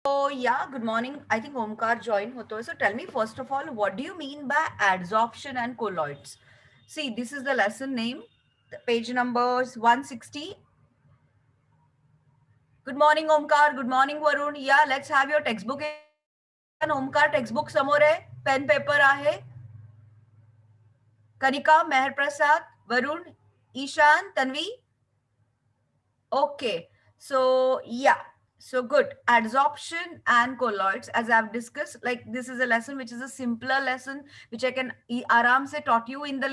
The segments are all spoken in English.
So yeah, good morning. I think Omkar joined Hoto. So tell me first of all, what do you mean by adsorption and colloids? See, this is the lesson name, page numbers 160. Good morning, Omkar. Good morning, Varun. Yeah, let's have your textbook in hand. Everyone, Omkar textbook समोर आहे. Pen paper आहे. Kanika, Meher Prasad, Varun, Ishan, Tanvi. Okay, so yeah, so good. Adsorption and colloids, as I've discussed, like this is a lesson which is a simpler lesson which I can aram se taught you in the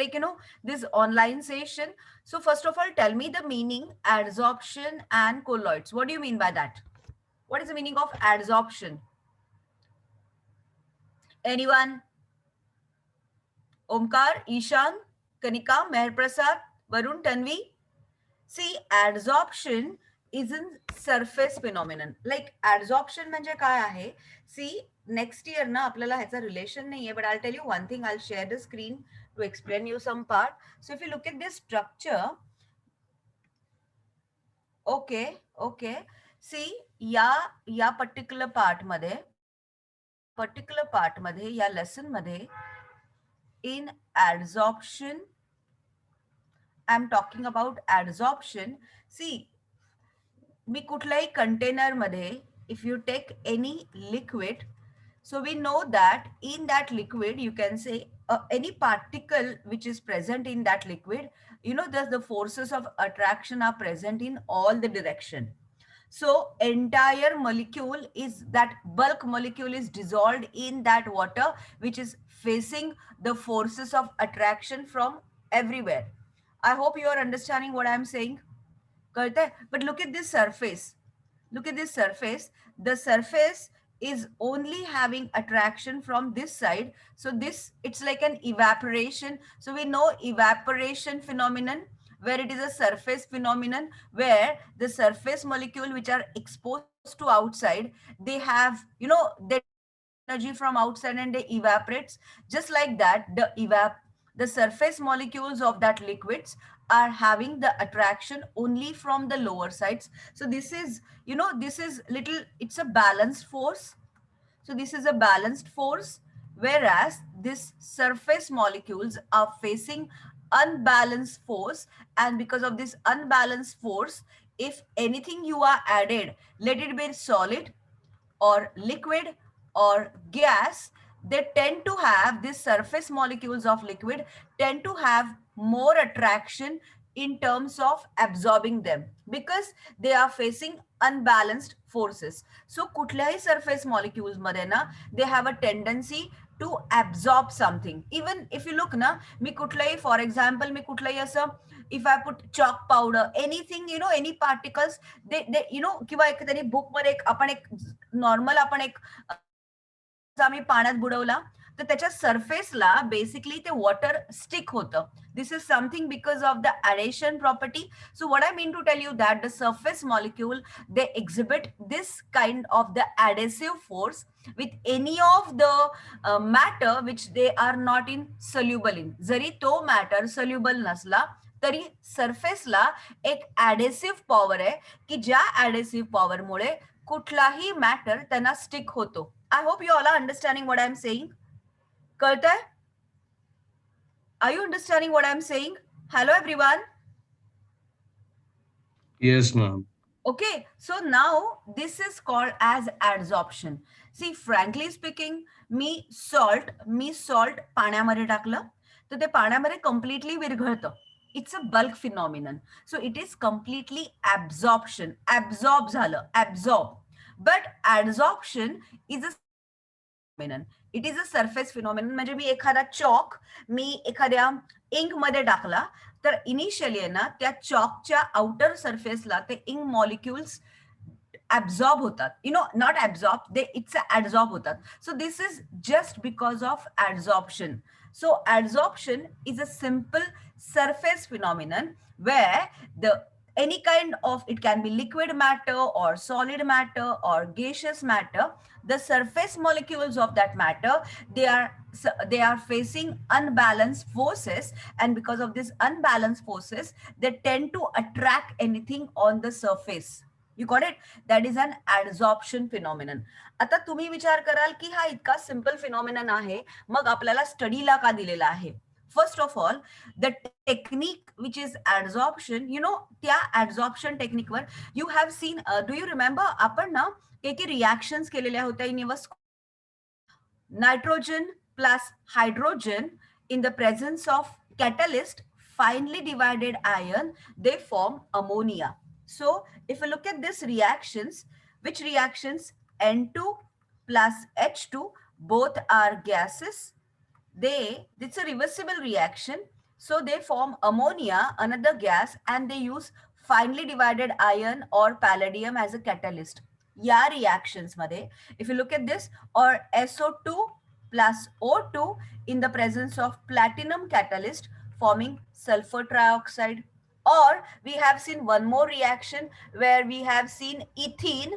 this online session. So first of all, tell me the meaning adsorption and colloids. What do you mean by that? What is the meaning of adsorption? Anyone? Omkar, Ishan, Kanika, Meher Prasad, Varun, Tanvi. See, adsorption is a surface phenomenon. Like adsorption म्हणजे काय आहे? See, next year ना आपल्याला ह्याचा relation नाहीये, but I'll tell you one thing. I'll share the screen to explain you some part. So if you look at this structure, okay. See, या particular part मध्ये, या lesson मध्ये, in adsorption, I'm talking about adsorption. See, मी कुठल्याही container मध्ये if you take any liquid, so we know that in that liquid you can say any particle which is present in that liquid, the forces of attraction are present in all the direction. So entire molecule is that bulk molecule is dissolved in that water which is facing the forces of attraction from everywhere. I hope you are understanding what I am saying. करता है, but look at this surface. Look at this surface. The surface is only having attraction from this side. So this, it's like an evaporation. So we know evaporation phenomenon, where it is a surface phenomenon, where the surface molecule which are exposed to outside, they have, they energy from outside and they evaporates. Just like that, the surface molecules of that liquids are having the attraction only from the lower sides. So this is, this is little, it's a balanced force. So this is a balanced force, whereas this surface molecules are facing unbalanced force. And because of this unbalanced force, if anything you are added, let it be solid or liquid or gas, they tend to have, these surface molecules of liquid tend to have more attraction in terms of absorbing them, because they are facing unbalanced forces. So कुठल्याही surface molecules मध्ये ना, they have a tendency to absorb something. Even if you look ना, मी कुठल्याही, for example, मी कुठल्याही असं, if I put chalk powder, anything, any particles, they किंवा एखाद्याने book मध्ये आपण एक नॉर्मल आपण एक आम्ही पाण्यात बुडवला, तर त्याच्या सरफेसला बेसिकली ते वॉटर स्टिक होतं. This is something because of the adhesion property. So what I mean to tell you that the surface molecule they exhibit this kind of the adhesive force with any of the matter which they are not in soluble in. जरी तो matter soluble नसला तरी सरफेसला एक ॲडेसिव्ह power आहे, की ज्या ॲडेसिव्ह पॉवरमुळे कुठलाही matter त्यांना stick होतो. I hope you all are understanding what I'm saying. कळतंय? Are you understanding what I'm saying? Hello everyone. Yes, ma'am. Okay, so now this is called as adsorption. See, frankly speaking, me salt पाण्यामध्ये टाकलं तर ते पाण्यामध्ये completely विरघळतं. It's a bulk phenomenon. So it is completely absorption. Absorb झालं, absorb. But adsorption is a phenomenon. It is a surface phenomenon. म्हणजे मी एखादा chalk मी एखाद्या ink मध्ये टाकला तर इनिशियली आहे ना, त्या चॉकच्या आउटर सरफेसला ते इंक मॉलिक्युल्स absorb होतात, not absorb, it's adsorb होतात. So this is just because of adsorption. So adsorption is a simple surface phenomenon where the any kind of, it can be liquid matter or solid matter or gaseous matter, the surface molecules of that matter, they are facing unbalanced forces, and because of these unbalanced forces they tend to attract anything on the surface. You got it. That is an adsorption phenomenon. आता तुम्ही विचार कराल की हा इतका simple phenomenon आहे, मग आपल्याला स्टडीला का दिलेला आहे. First of all, the technique which is adsorption, you know, त्या ऍडझॉर्प्शन टेक्निकवर you have seen, do you remember, आपण ना काही रिॲक्शन्स केलेल्या होत्या in your nitrogen plus hydrogen in the presence of catalyst finely divided ion, they form ammonia. So if you look at these reactions, which reactions, N2 plus H2, both are gases. It's a reversible reaction, so they form ammonia, another gas, and they use finely divided iron or palladium as a catalyst. या reactions मध्ये, if you look at this, or SO2 plus O2 in the presence of platinum catalyst forming sulfur trioxide. Or we have seen one more reaction where we have seen ethene,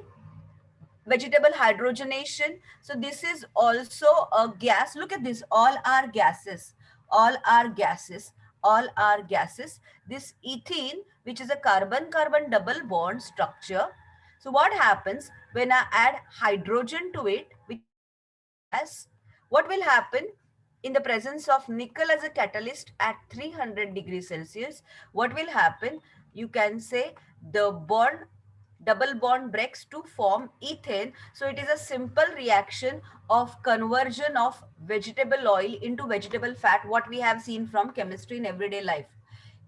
vegetable hydrogenation. So this is also a gas. Look at this, all are gases, all are gases, all are gases. This ethene, which is a carbon-carbon double bond structure. So what happens when I add hydrogen to it, which gas, what will happen in the presence of nickel as a catalyst at 300 degrees Celsius? What will happen? You can say the bond, double bond breaks to form ethane. So it is a simple reaction of conversion of vegetable oil into vegetable fat, what we have seen from chemistry in everyday life.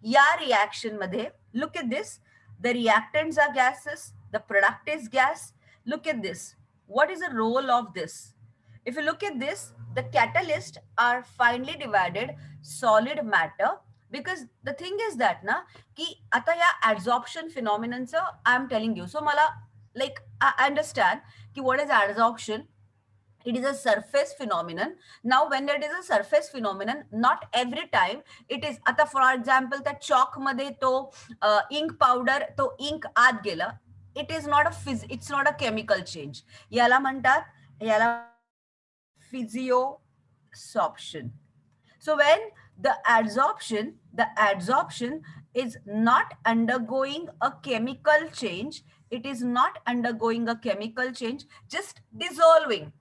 या reaction मध्ये, look at this, the reactants are gases, the product is gas. Look at this, what is the role of this? If you look at this, the catalysts are finely divided solid matter, because the thing is that na ki आता या adsorption phenomenon I am telling you, so मला like I understand ki what is adsorption. It is a surface phenomenon. Now when it is a surface phenomenon, not every time it is, आता for example त्या chalk मध्ये तो ink powder, तो ink आत गेला, it is not a it's not a chemical change. याला म्हणतात, याला physiosorption. So when the adsorption is not undergoing a chemical change, it is not undergoing a chemical change, just dissolving,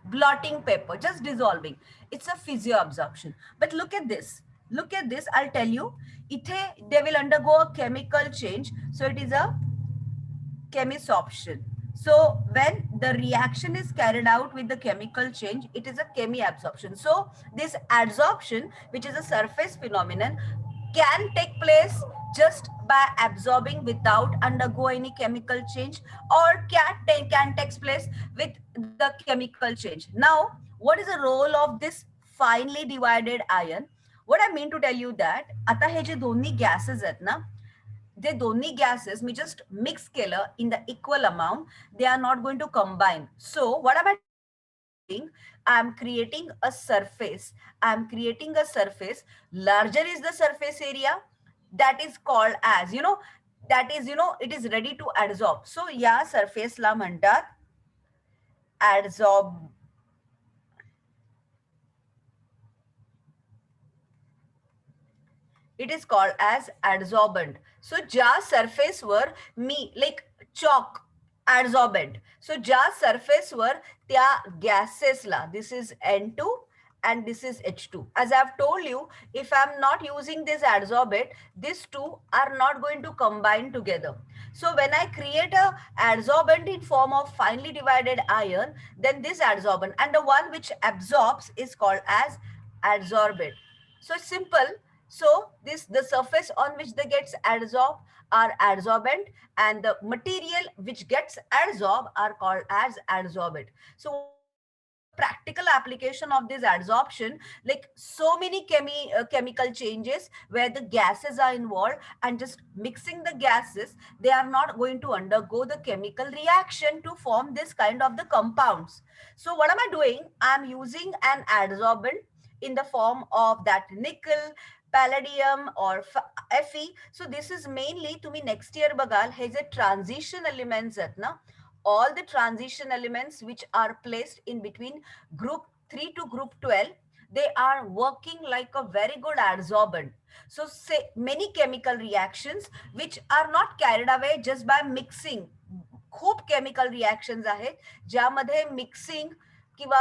blotting paper, just dissolving. It's a physioabsorption. But look at this, I'll tell you, they will undergo a chemical change. So it is a chemisorption. So when the reaction is carried out with the chemical change, it is a chemiabsorption. So this adsorption, which is a surface phenomenon, can take place just by absorbing without undergo any chemical change, or can take place with the chemical change. Now, what is the role of this finely divided ion? What I mean to tell you that, आता हे जे दोन्ही gases आहेत ना, they दोन्ही gases मी just mix केलं in the equal amount, they are not going to combine. So what am I doing? I am creating a surface. Larger is the surface area, that is called as, it is ready to adsorb. So या surface ला म्हणतात adsorb. It is called as adsorbent. So ज्या surface वर मी like chalk adsorbent. So ज्या surface वर त्या gases La, this is N2 and this is H2. As I've told you, if I'm not using this adsorbent, these two are not going to combine together. So when I create a adsorbent in form of finely divided iron, then this adsorbent, and the one which absorbs is called as adsorbate. So it's simple. So the surface on which they gets adsorbed are adsorbent, and the material which gets adsorbed are called as adsorbate. So practical application of this adsorption, like so many chemical changes where the gases are involved, and just mixing the gases, they are not going to undergo the chemical reaction to form this kind of the compounds. So what am I doing? I'm using an adsorbent in the form of that nickel, palladium or Fe. So this is mainly, तुम्ही next year बघाल हे जे transition elements आहेत ना, all the transition elements which are placed in between group 3 to group 12, they are working like a very good adsorbent. So say many chemical reactions which are not carried away just by mixing. खूप chemical reactions आहेत ज्यामध्ये mixing किंवा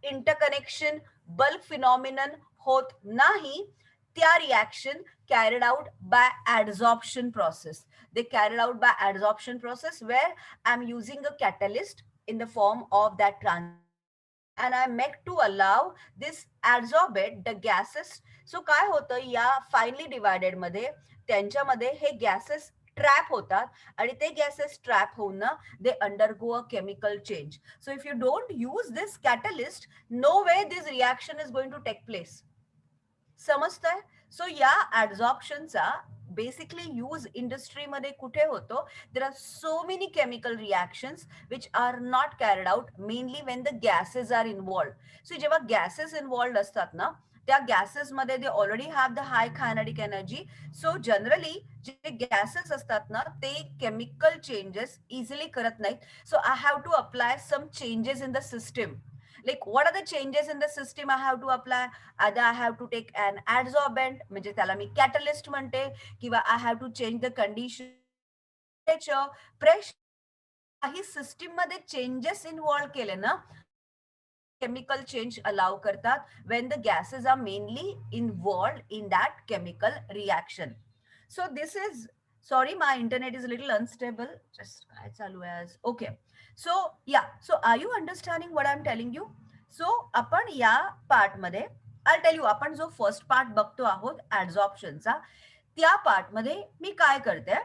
interconnection bulk phenomenon होत नाही. त्या reaction carried out by adsorption process. They carried out by adsorption process where I'm using a catalyst in the form of that and I make to allow this adsorbate the gases. So काय होतं या finely divided मध्ये त्यांच्यामध्ये हे gases trap होतात आणि ते gases trap होऊन ना they undergo a chemical change. So if you don't use this catalyst no way this reaction is going to take place. समजतंय? सो या ऍब्झॉर्प्शनचा बेसिकली यूज इंडस्ट्रीमध्ये कुठे होतो? There are so many chemical reactions which are not carried out mainly when the gases are involved. So जेव्हा gases involve असतात ना त्या गॅसेसमध्ये they already have the high kinetic energy. So generally जे gases असतात ना ते केमिकल चेंजेस इझिली करत नाहीत. So I have to apply some changes in the system. Like what are the changes in the system I have to apply? Either I have to take an adsorbent म्हणजे त्याला मी catalyst म्हणते किंवा I have to change the condition, temperature, pressure. काही system मध्ये changes involve केले ना chemical change allow करतात when the gases are mainly involved in that chemical reaction. So this is, sorry my internet is a little unstable, just काय चालू आहे आज. Okay, so yeah, so are you understanding what I'm telling you? So आपण या part मध्ये I'll tell you आपण जो first part बघतो आहोत ऍब्झॉर्प्शनचा त्या पार्ट मध्ये मी काय करते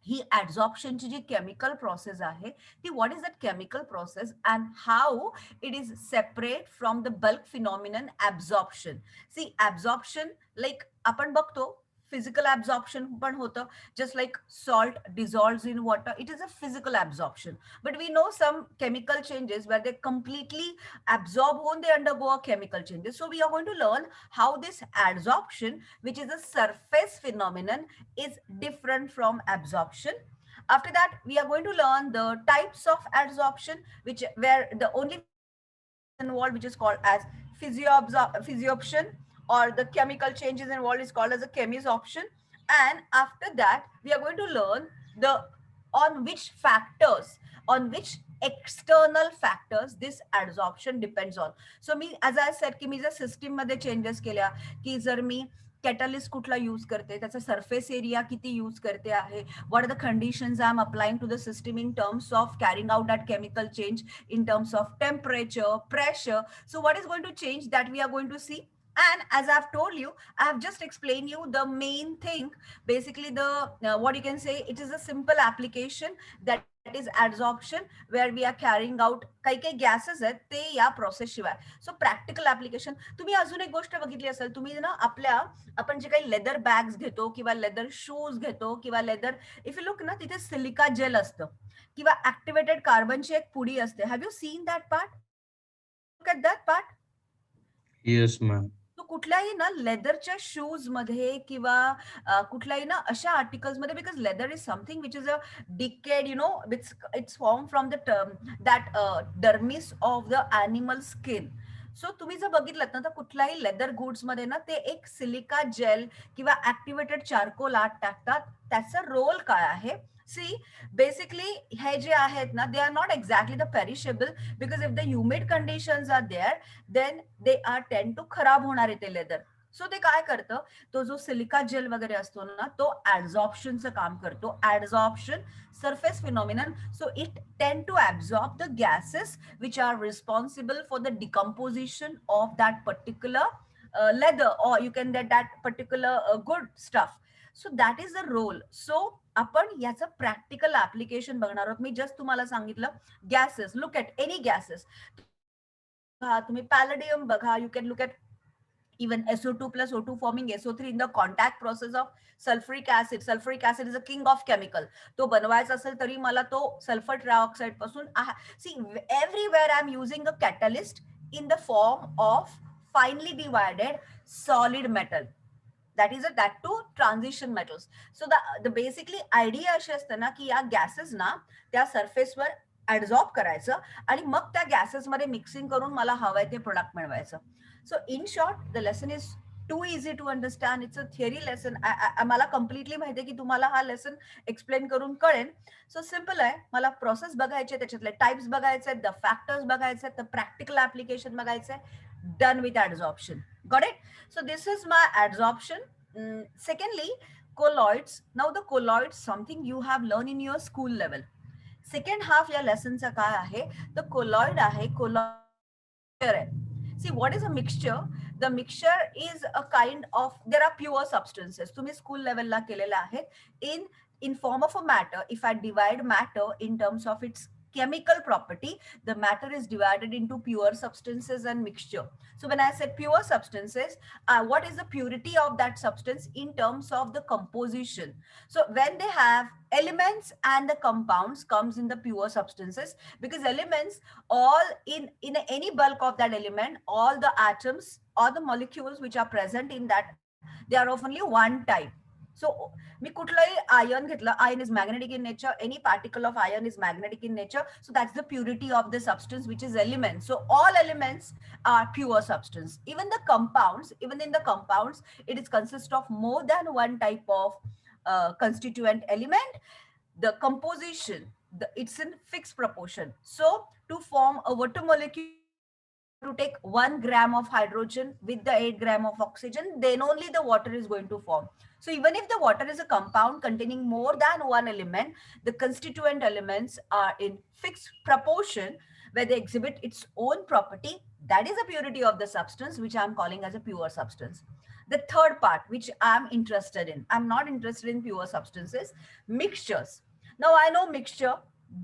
ही ऍब्झॉर्प्शनची जी केमिकल प्रोसेस आहे ती what is that chemical process and how it is separate from the bulk phenomenon absorption. See absorption like आपण बघतो फिजिकल ऍब्झॉर्प्शन पण होतं just like salt dissolves in water it is a physical absorption. But we know some chemical changes where they completely absorb होऊन they undergo a chemical changes. So we are going to learn how this adsorption, which is a surface phenomenon, is different from absorption. After that, we are going to learn the types of adsorption, which where the only involved, which is called as physioption, or the chemical changes involved is called as a chemisorption. And after that, we are going to learn the on which factors, on which external factors this adsorption depends on. So me as I said की मी जर system मध्ये changes केल्या की जर मी catalyst कुठला use करते त्याचा surface area किती यूज करते आहे what are the conditions I am applying to the system in terms of carrying out that chemical change in terms of temperature, pressure. So what is going to change that we are going to see. And as I've told you, I have just explained you the main thing. Basically, the what you can say, it is a simple application that is adsorption, where we are carrying out काही काही gases आहेत ते या process शिवाय. सो practical application. तुम्ही अजून एक गोष्ट बघितली असेल, तुम्ही ना आपल्या आपण जे काही लेदर बॅग्स घेतो किंवा लेदर शूज घेतो किंवा लेदर इफ यू लुक ना तिथे सिलिका जेल असतं किंवा ऍक्टिव्हेटेड कार्बनची एक पुडी असते. Have you seen that part? Look at that part. Yes, ma'am. तो कुठल्याही ना लेदरच्या शूज मध्ये किंवा कुठल्याही ना अशा आर्टिकल्स मध्ये because leather is something which is a decade you know it's form from the that dermis of the animal skin. So तुम्ही जर बघितलं ना तर कुठल्याही लेदर गुड्स मध्ये ना ते एक सिलिका जेल किंवा ऍक्टिव्हेटेड चार्कोल आत टाकतात. त्याचा रोल काय आहे? सी बेसिकली हे जे आहेत ना they are not exactly the perishable because if the humid conditions are there then they are tend to खराब होणारे ते लेदर. सो ते काय करतं तो जो सिलिका जेल वगैरे असतो ना तो ऍब्झॉर्प्शनचं काम करतो. Absorption surface phenomenon. So it tend to absorb the gases which are responsible for the decomposition of that particular leather, or you can get that particular good stuff. So that is the role. So आपण याचं practical application बघणार आहोत. मी just तुम्हाला सांगितलं gases. Look at any gases. तुम्ही पॅलेडियम बघा. You can look at even SO2 plus O2 forming SO3 in the contact process of sulfuric acid. Sulfuric acid is a king of chemical. तो बनवायचा असेल तरी मला तो सल्फर ट्रायऑक्साइड पासून see everywhere I'm using a catalyst in the form of finely divided solid metal. that too transition metals. So the basically idea अशी असते ना की या गॅसेस ना त्या सरफेसवर ऍब्झॉर्ब करायचं आणि मग त्या गॅसेसमध्ये मिक्सिंग करून मला हवंय ते प्रोडक्ट मिळवायचं. So in short the lesson is too easy to understand. It's a theory lesson. मला कम्प्लिटली माहिती आहे की तुम्हाला हा लेसन एक्सप्लेन करून कळेल. सो सिम्पल आहे. मला प्रोसेस बघायचे, त्याच्यातले टाइप्स बघायचे, द फॅक्टर्स बघायचे, द प्रॅक्टिकल ऍप्लिकेशन बघायचे. Done with absorption. Got it? So this is my absorption. Secondly, colloids. Now the colloids, something you have learned in your school level. Second half या लेसनचा काय आहे, तर colloid आहे. Colloid आहे. See what is a mixture? The mixture is a kind of, there are pure substances. तुम्ही school लेवलला केलेल्या आहेत. in form of a matter, if I divide matter in terms of its chemical property, the matter is divided into pure substances and mixture. So when I said pure substances, what is the purity of that substance in terms of the composition? So when they have elements and the compounds comes in the pure substances, because elements, all in any bulk of that element, all the atoms or the molecules which are present in that, they are of only one type. So मी कुठलाही ion घेतलं, ion is magnetic in nature, any particle of ion is magnetic in nature. So that's the purity of the substance which is element. So all elements are pure substance. Even the compounds, even in the compounds, it is consist of more than one type of constituent element. The composition, it's in fixed proportion. So to form a water molecule, to take 1 gram of hydrogen with the 8 gram of oxygen, then only the water is going to form. So even if the water is a compound containing more than one element, the constituent elements are in fixed proportion where they exhibit its own property. That is the purity of the substance, which I'm calling as a pure substance. The third part, which I'm interested in, I'm not interested in pure substances, mixtures. Now I know mixture,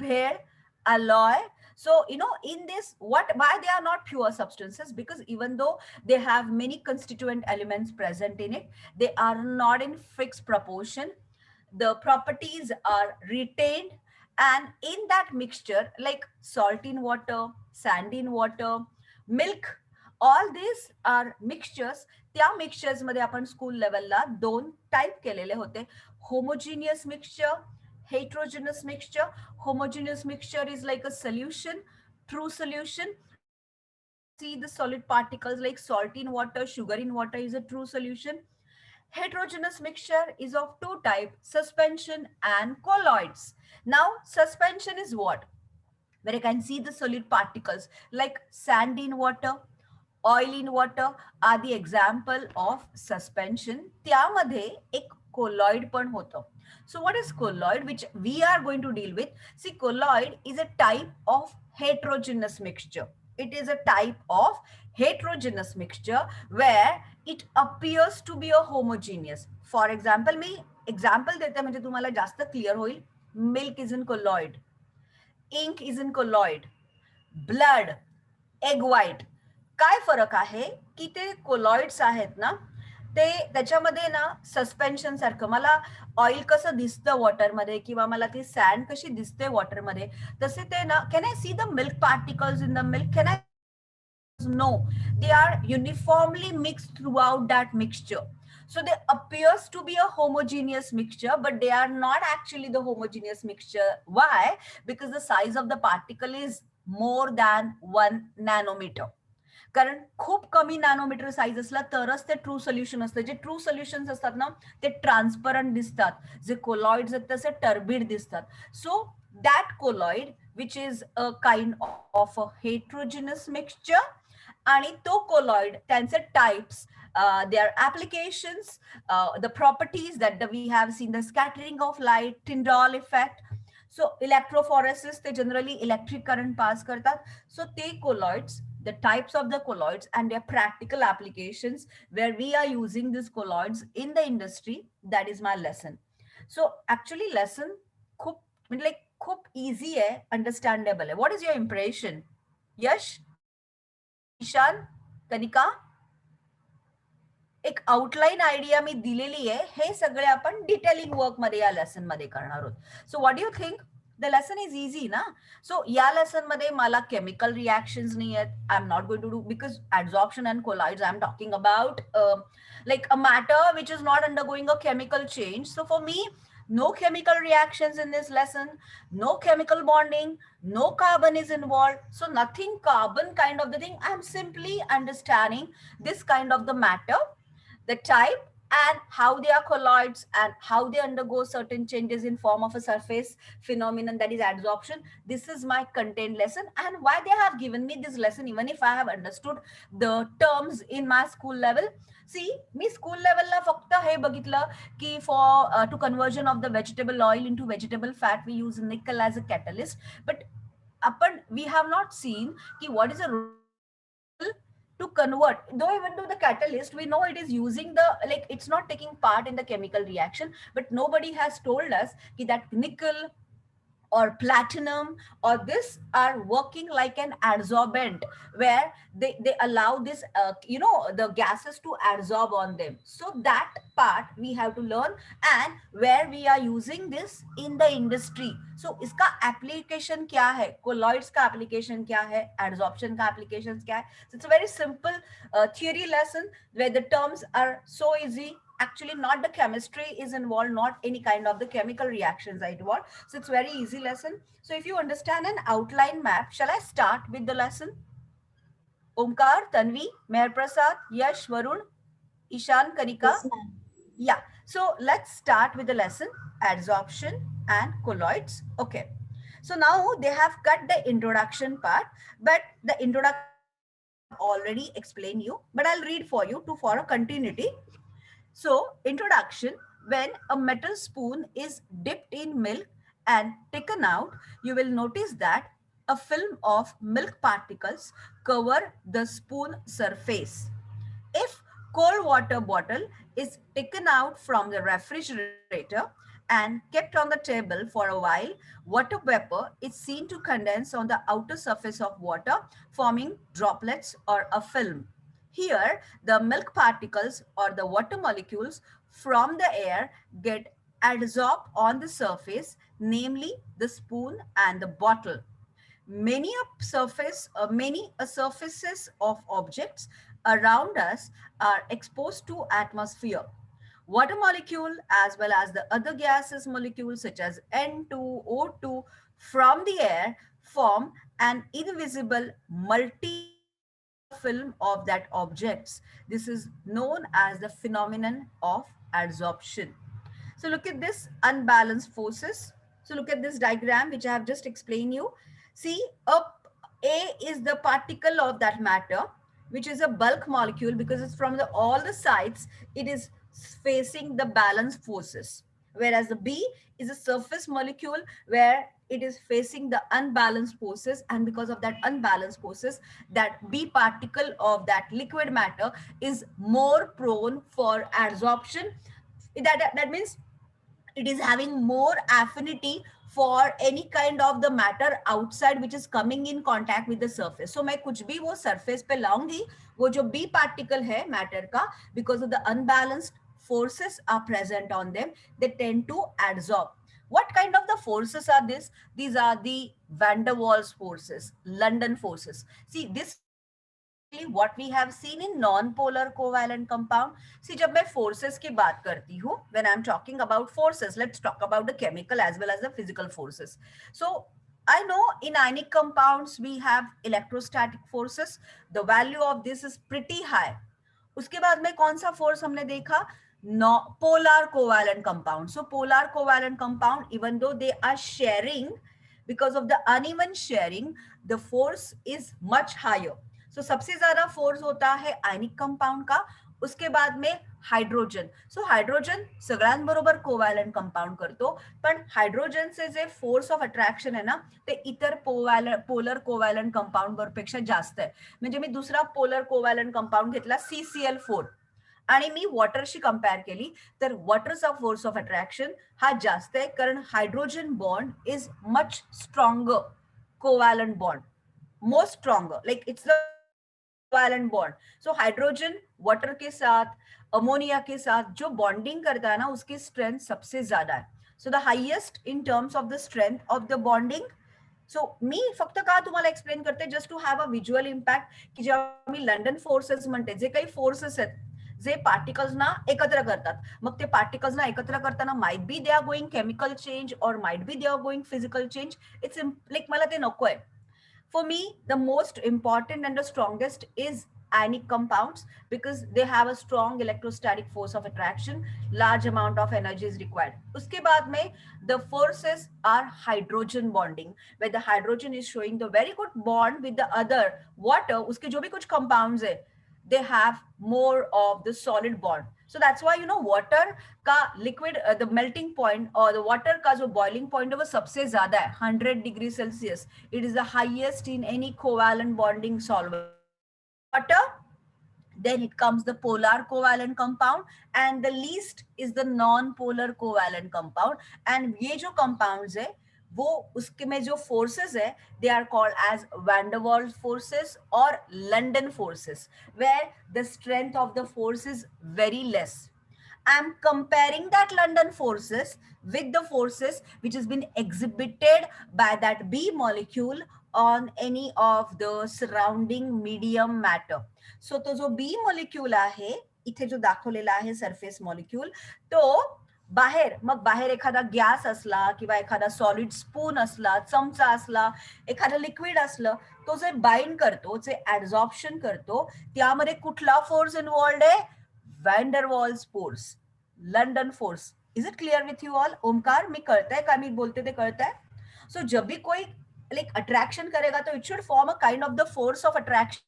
bhed, alloy. So, in this, why they are not pure substances? Because even though they have many constituent elements present in it, they are not in fixed proportion. The properties are retained. And in that mixture, like salt in water, sand in water, milk, all these are mixtures. त्या mixtures मध्ये आपण school लेवलला 2 type केलेले होते. Homogeneous mixture, heterogeneous mixture. Homogeneous mixture is like a solution, true solution, where you can see the solid particles like salt in water, sugar in water is a true solution. Heterogeneous mixture is of two types, suspension and colloids. Now suspension is what? Where you can see the solid particles like sand in water, oil in water are the example of suspension. त्यामध्ये एक colloid पण होतं. So what is colloid, which we are going to deal with? See, colloid is a type of heterogeneous mixture. It is a type of heterogeneous mixture where it appears to be a homogeneous. For example, me example देते म्हणजे तुम्हाला जास्त clear होईल. Milk is in colloid. Ink is in colloid. Blood, egg white. काय फरक आहे की ते कोलॉइड्स आहेत ना, ते त्याच्यामध्ये ना सस्पेन्शन सारखं, मला ऑइल कसं दिसतं वॉटरमध्ये किंवा मला ती सँड कशी दिसते वॉटरमध्ये, तसे ते ना, can I see the milk particles in the milk? Can I? No, they are uniformly mixed throughout that mixture. So they appears to be a homogeneous mixture, but they are not actually the homogeneous mixture. Why? Because the size of the particle is more than 1 nanometer. कारण खूप कमी nanometre size असला तरच ते true solution असतं. जे true solutions असतात ना, ते ट्रान्सपरंट दिसतात. जे कोलॉइड्स आहेत तसे टर्बिड दिसतात. So that colloid which is a kind of a heterogeneous mixture, आणि तो कोलॉइड, त्यांचे types, their applications, the properties that we have seen, the scattering of light, Tyndall effect. So electrophoresis, they generally electric current pass करतात. So they colloids, the types of the colloids and their practical applications where we are using these colloids in the industry, that is my lesson. So actually lesson खूप म्हणजे like खूप easy आहे, understandable आहे. What is your impression? Yash, Ishan, Kanika? एक outline idea मी दिलेली आहे. हे सगळे आपण डिटेलिंग वर्क मध्ये या लेसन मध्ये करणार आहोत. So what do you think? The lesson is easy ना? सो या लेसन मध्ये मला केमिकल रिएक्शन्स नाही आहेत. I am not going to do, because absorption and colloids, I am talking about like a matter which is not undergoing a chemical change. So for me, No chemical reactions in this lesson, no chemical bonding, no carbon is involved. So nothing carbon kind of the thing. I'm simply understanding this kind of the matter, the type and how they are colloids and how they undergo certain changes in form of a surface phenomenon, that is adsorption. This is my content lesson, and why they have given me this lesson even if I have understood the terms in my school level. See, मी school लेवलला फक्त हे बघितलं की for to conversion of the vegetable oil into vegetable fat we use nickel as a catalyst, but आपण we have not seen ki what is a nickel to convert. Though even though the catalyst we know it is using the, like, it's not taking part in the chemical reaction, but nobody has told us that nickel or platinum or this are working like an adsorbent, where they allow this the gases to adsorb on them. So that part we have to learn, and where we are using this in the industry. So iska application kya hai, colloids ka application kya hai, adsorption ka applications kya hai. So it's a very simple theory lesson where the terms are so easy. Actually not the chemistry is involved, not any kind of the chemical reactions are involved. So it's very easy lesson. So if you understand an outline map, shall I start with the lesson? Omkar, Tanvi, Meher Prasad, Yash, Varun, Ishan, Kanika. Yes, ma'am. Yeah. So let's start with the lesson, adsorption and colloids. Okay. So now they have cut the introduction part, but the introduction part I have already explained you, but I'll read for you to for a continuity. So, introduction: when a metal spoon is dipped in milk and taken out, you will notice that a film of milk particles cover the spoon surface. If cold water bottle is taken out from the refrigerator and kept on the table for a while, water vapor is seen to condense on the outer surface of water, forming droplets or a film. Here, the milk particles or the water molecules from the air get adsorbed on the surface, namely the spoon and the bottle. Many surfaces of objects around us are exposed to atmosphere. Water molecule as well as the other gases molecules such as N2, O2 from the air form an invisible multi-layer film of that objects. This is known as the phenomenon of adsorption. So look at this unbalanced forces. So look at this diagram which I have just explained you. See, A is the particle of that matter, which is a bulk molecule because it's from all the sides, it is facing the balanced forces. Whereas the B is a surface molecule where it is facing the unbalanced forces, and because of that unbalanced forces, that B particle of that liquid matter is more prone for adsorption. That means it is having more affinity for any kind of the matter outside which is coming in contact with the surface. So मैं कुछ भी वो surface पे लाऊंगी, वो जो B particle है matter का, because of the unbalanced forces are present on them, they tend to adsorb. What kind of the forces are this? These are the van der Waals forces, London forces. See, this is exactly what we have seen in non-polar covalent compound. See, जब मैं forces की बात करती हूँ, when I'm talking about forces, let's talk about the chemical as well as the physical forces. So, I know in ionic compounds we have electrostatic forces. The value of this is pretty high. उसके बाद में कौन सा force हमने देखा? No, polar covalent compound. So, polar covalent compound, even though they are sharing, because of the uneven sharing, the force is much higher. So सबसे ज्यादा force होता है आयनिक कंपाउंड का, उसके बाद में हायड्रोजन. सो हायड्रोजन सगळ्यां बरोबर कोवॅलंट कंपाउंड करतो, पण हायड्रोजनचे जे फोर्स ऑफ अट्रॅक्शन आहे ना, ते इतर पोलर कोवॅलंट कंपाउंड पेक्षा जास्त आहे. म्हणजे मी दुसरा पोलर कोवॅलंट कंपाउंड घेतला CCl4 आणि मी वॉटरशी कंपेअर केली, तर वॉटरचा फोर्स ऑफ अट्रॅक्शन हा जास्त आहे, कारण hydrogen bond is much stronger covalent bond, more stronger, like it's the covalent bond. So hydrogen water के साथ, अमोनिया के साथ जो बॉन्डिंग करता है ना, उसकी स्ट्रेंथ सबसे ज्यादा है. So the highest in terms of the strength of the bonding. So मी फक्त का तुम्हाला एक्सप्लेन करते just to have a visual impact, की जेव्हा मी लंडन फोर्सेस म्हणते, जे काही फोर्सेस आहेत, जे पार्टिकल्सना एकत्र करतात. मग ते पार्टिकल्सना एकत्र करताना might be they are going chemical change और might be they are going physical change. It's like मला ते नकोय. For me, the most important and the strongest is ionic compounds because they have a strong electrostatic force of attraction. Large amount of energy is required. Uske baad mein, the forces are hydrogen bonding, where the hydrogen is showing the very good bond with the other water. Uske jo bhi kuch compounds hai, they have more of the solid bond. So that's why water का liquid the melting point और the water का जो boiling point है वो सबसे ज्यादा है 100 degree Celsius. It is the highest in any covalent bonding solvent. Water, then it comes the polar covalent compound, and the least is the non-polar covalent compound. And ये जो compounds है वो उसके में जो forces है they are called as van der Waals forces or London forces, where the strength of the force is very less. I'm comparing that London forces with the forces which has been exhibited by that B molecule on any of the surrounding medium matter. So तो जो B molecule आहे इथे जो दाखवलेला आहे surface molecule, तो बाहेर मग बाहेर एखादा गॅस असला किंवा एखादा सॉलिड स्पून असला, चमचा असला, एखादं लिक्विड असलं, तो जे बाइंड करतो, जे ऍब्झॉर्प्शन करतो, त्यामध्ये कुठला फोर्स इन्व्हॉल्ड आहे? Van der Waals force, London force. Is it clear with you all? Omkar, मी कळतंय का मी बोलते ते कळतंय? सो जब भी कोई लाइक अट्रॅक्शन करेगा तो it should form a kind of the force of attraction.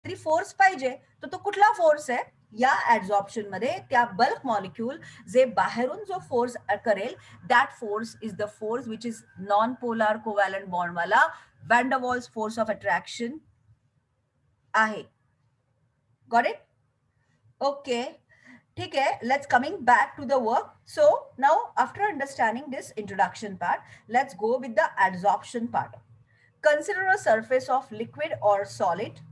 तरी फोर्स पाहिजे, तर तो कुठला फोर्स आहे? या ऍब्झॉर्प्शन मध्ये त्या बल्क मॉलिक्यूल जे बाहेरून जो फोर्स करेल, that force is the force which is non polar covalent bond वाला van der Waals force of attraction आहे. Got it? ओके, ठीक है. Let's coming back to the work. So now after understanding this introduction part, let's go with the adsorption part. Consider a surface of liquid or solid.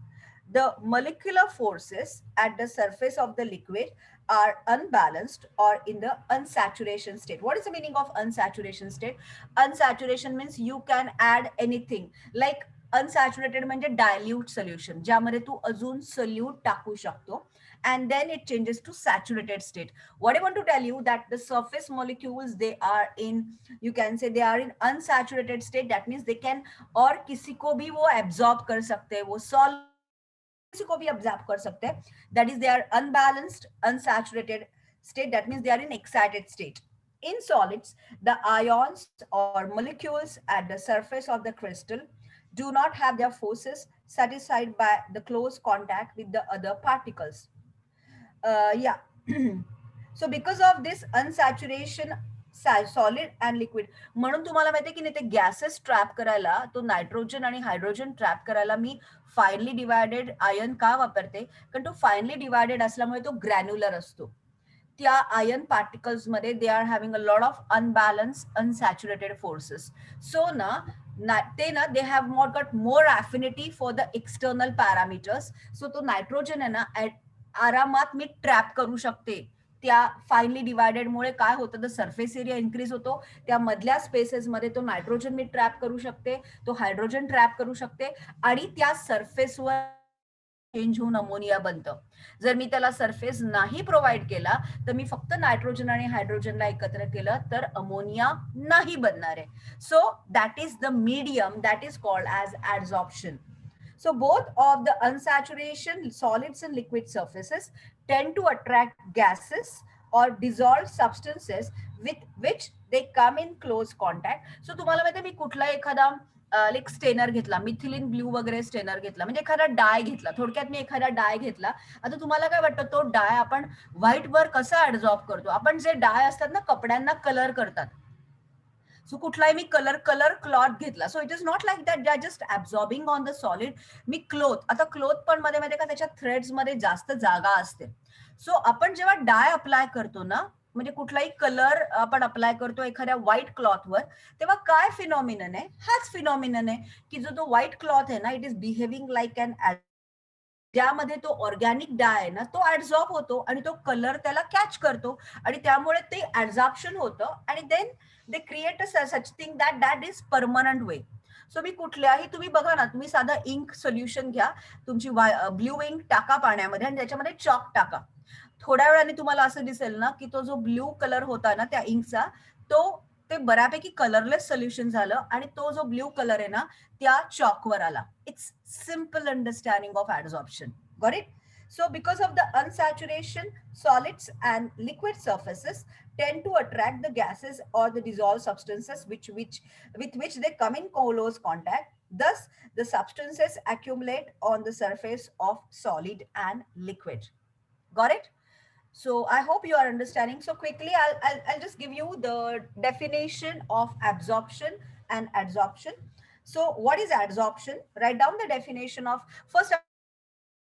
The molecular forces at the surface of the liquid are unbalanced or in the unsaturation state. What is the meaning of unsaturation state? Unsaturation means you can add anything. Like unsaturated म्हणजे dilute solution, ज्यामध्ये तू अजून solute टाकू शकतो, and then it changes to saturated state. What I want to tell you that the surface molecules, they are in, you can say they are in unsaturated state. That means they can, और किसी को भी वो absorb कर सकते हैं, वो solve किसी को भी absorb कर सकते हैं. That is, they are unbalanced, unsaturated state. That means they are in excited state. In solids, the ions or molecules at the surface of the crystal do not have their forces satisfied by the close contact with the other particles. Yeah. So because of this unsaturation, solid and liquid, म्हणून तुम्हाला माहितीये की नाही ते gases trap करायला, तो nitrogen आणि hydrogen trap करायला मी फाईनली डिवायडेड आयन का वापरते? कारण तो फाईनली डिवायडेड असल्यामुळे तो ग्रॅन्युलर असतो. त्या आयन पार्टिकल्स मध्ये they are having a lot of unbalance unsaturated forces. So ते ना they have not got more affinity for the external parameters. So तो नायट्रोजन आहे ना आरामात मी ट्रॅप करू शकते. त्या फाईनली डिवायडेड मुळे काय होतं, द सरफेस एरिया इन्क्रीज होतो. त्या मधल्या स्पेसेस मध्ये तो नायट्रोजन मी ट्रॅप करू शकते, तो हायड्रोजन ट्रॅप करू शकते, आणि त्या सरफेसवर चेंज होऊन अमोनिया बनतं. जर मी त्याला सरफेस नाही प्रोव्हाइड केला, तर मी फक्त नायट्रोजन आणि हायड्रोजनला एकत्र केलं तर अमोनिया नाही बनणार आहे. So that is the medium that is called as adsorption. So both of the unsaturation, solids and liquid surfaces tend to attract gases or dissolved substances with which they come in close contact. So तुम्हाला माहिती मी कुठला एखादा like Steiner घेतला, methylene blue वगैरे Steiner घेतला, म्हणजे एखादा di घेतला, थोडक्यात मी एखादा डाय घेतला. आता तुम्हाला काय वाटतं, तो डाय आपण व्हाईट वर कसा ऍब्झॉर्ब करतो? आपण जे डाय असतात ना कपड्यांना कलर करतात, सो कुठलाही मी कलर क्लॉथ घेतला, so it is not like that they are just absorbing on the solid. मी क्लोथ, आता क्लोथ पण मध्ये मध्ये का त्याच्या थ्रेड्स मध्ये जास्त जागा असते. सो आपण जेव्हा डाय अप्लाय करतो ना, म्हणजे कुठलाही कलर आपण अप्लाय करतो एखाद्या व्हाईट क्लॉथवर, तेव्हा काय फिनॉमिनन आहे? हाच फिनॉमिनन आहे की जो तो व्हाईट क्लॉथ आहे ना, it is behaving like an, ज्यामध्ये तो ऑर्गॅनिक डाय आहे ना तो ऍब्झॉर्ब होतो आणि तो कलर त्याला कॅच करतो, आणि त्यामुळे ते ऍब्झॉर्प्शन होतं, आणि then they create a such thing that is permanent way. So मी कुठल्याही, तुम्ही बघा ना, तुम्ही साधा इंक सोल्युशन घ्या, तुमची ब्ल्यू इंक टाका पाण्यामध्ये आणि त्याच्यामध्ये चॉक टाका. थोड्या वेळाने तुम्हाला असं दिसेल ना की तो जो ब्ल्यू कलर होता ना त्या इंकचा तो ते बऱ्यापैकी कलरलेस सोल्युशन झालं आणि तो जो ब्ल्यू कलर आहे ना त्या चॉकवर आला. It's simple understanding of adsorption. Got it? So because of the unsaturation, solids and liquid surfaces tend to attract the gases or the dissolved substances with which they come in close contact. Thus, the substances accumulate on the surface of solid and liquid. Got it? So I hope you are understanding. So quickly, I'll just give you the definition of absorption and adsorption. So what is adsorption? Write down the definition of first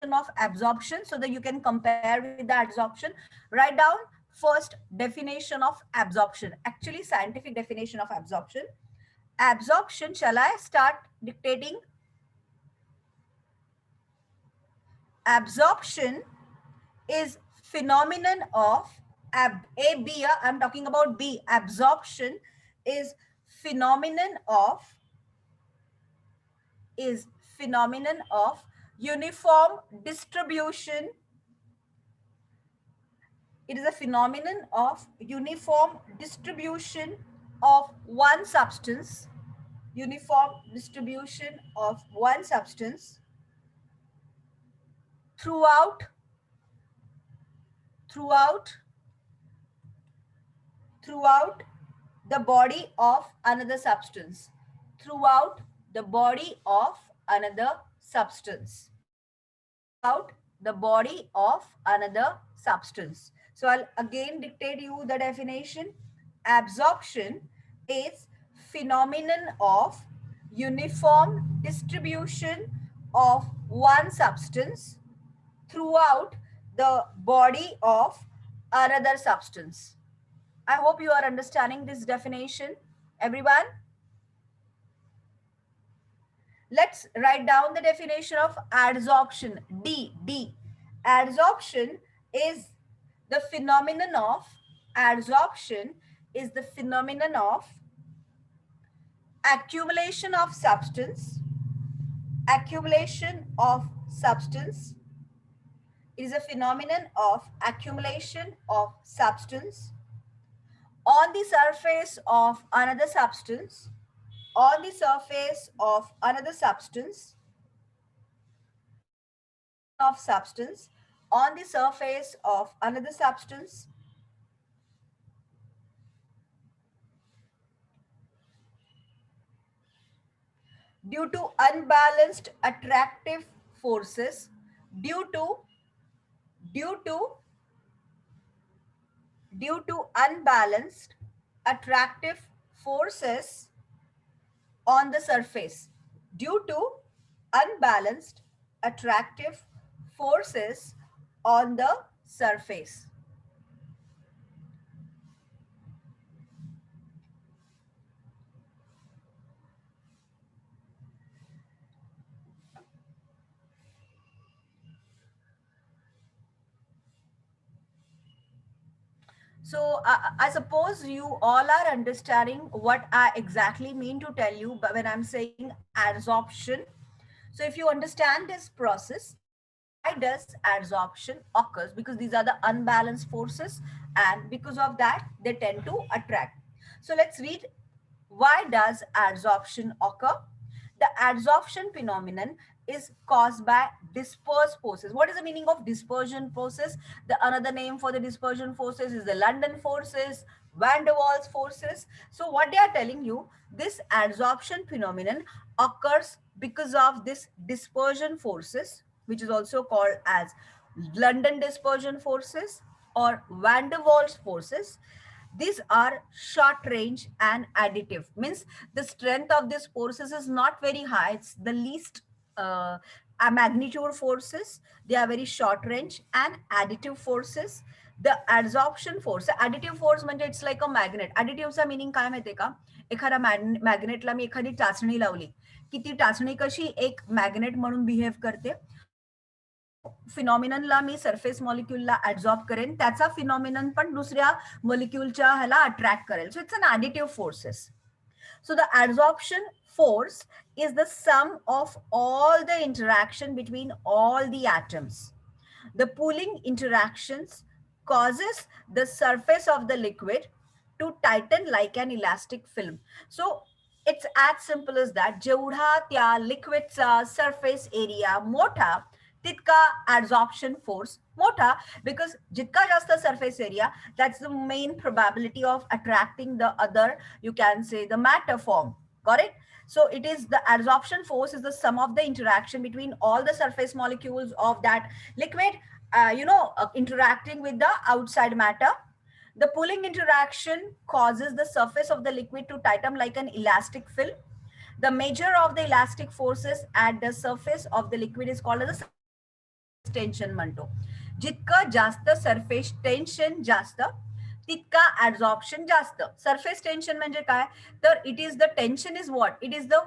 of absorption so that you can compare with the adsorption. Write down first definition of absorption. Actually, scientific definition of absorption. Absorption, shall I start dictating? Absorption is phenomenon of I'm talking about B. Absorption is phenomenon of is phenomenon of uniform distribution. It is a phenomenon of uniform distribution of one substance, uniform distribution of one substance throughout throughout throughout the body of another substance, throughout the body of another substance, throughout the body of another substance. So I'll again dictate you the definition. Absorption is phenomenon of uniform distribution of one substance throughout the body of another substance. I hope you are understanding this definition, everyone. Let's write down the definition of adsorption. D. Adsorption is the phenomenon of adsorption is the phenomenon of accumulation of substance. Accumulation of substance. It is a phenomenon of accumulation of substance on the surface of another substance, on the surface of another substance, of substance, on the surface of another substance, due to unbalanced attractive forces, due to due to due to unbalanced attractive forces on the surface, due to unbalanced attractive forces on the surface. So I suppose you all are understanding what I exactly mean to tell you but when I'm saying adsorption. So if you understand this process, why does adsorption occurs? Because these are the unbalanced forces and because of that they tend to attract. So let's read why does adsorption occur? The adsorption phenomenon is caused by dispersed forces. What is the meaning of dispersion forces? The another name for the dispersion forces is the London forces, Van der Waals forces. So what they are telling you, this adsorption phenomenon occurs because of this dispersion forces, which is also called as London dispersion forces or Van der Waals forces. These are short range and additive. Means the strength of these forces is not very high. It's the least magnitude forces. They are very short range and additive forces. The adsorption force, additive force म्हणजे it's like a magnet. Additiveचा meaning काय माहितीये का? एखाद्या मॅग्नेटला मी एखादी टाचणी लावली की ती टाचणी कशी एक मॅग्नेट म्हणून बिहेव करते. फिनॉमिननला मी सरफेस मॉलिक्यूलला ऍब्झॉर्ब करेन, त्याचा फिनॉमिनन पण दुसऱ्या मॉलिक्यूलच्या ह्याला अट्रॅक्ट करेल. So it's an additive forces. So the adsorption force is the sum of all the interaction between all the atoms. The pooling interactions causes the surface of the liquid to tighten like an elastic film. So it's as simple as that. जेवढा त्या लिक्विडचा surface area मोठा तितका adsorption force मोठा, because जितका जास्त surface area, that's the main probability of attracting the other, you can say, the matter form. Correct? So it is the adsorption force is the sum of the interaction between all the surface molecules of that liquid, interacting with the outside matter. The pulling interaction causes the surface of the liquid to tighten like an elastic film. The measure of the elastic forces at the surface of the liquid is called as the surface tension म्हणतो. जितकं जास्त surface tension जास्त तितका adsorption जास्त. Surface tension म्हणजे काय? तर it is the tension is what? It is the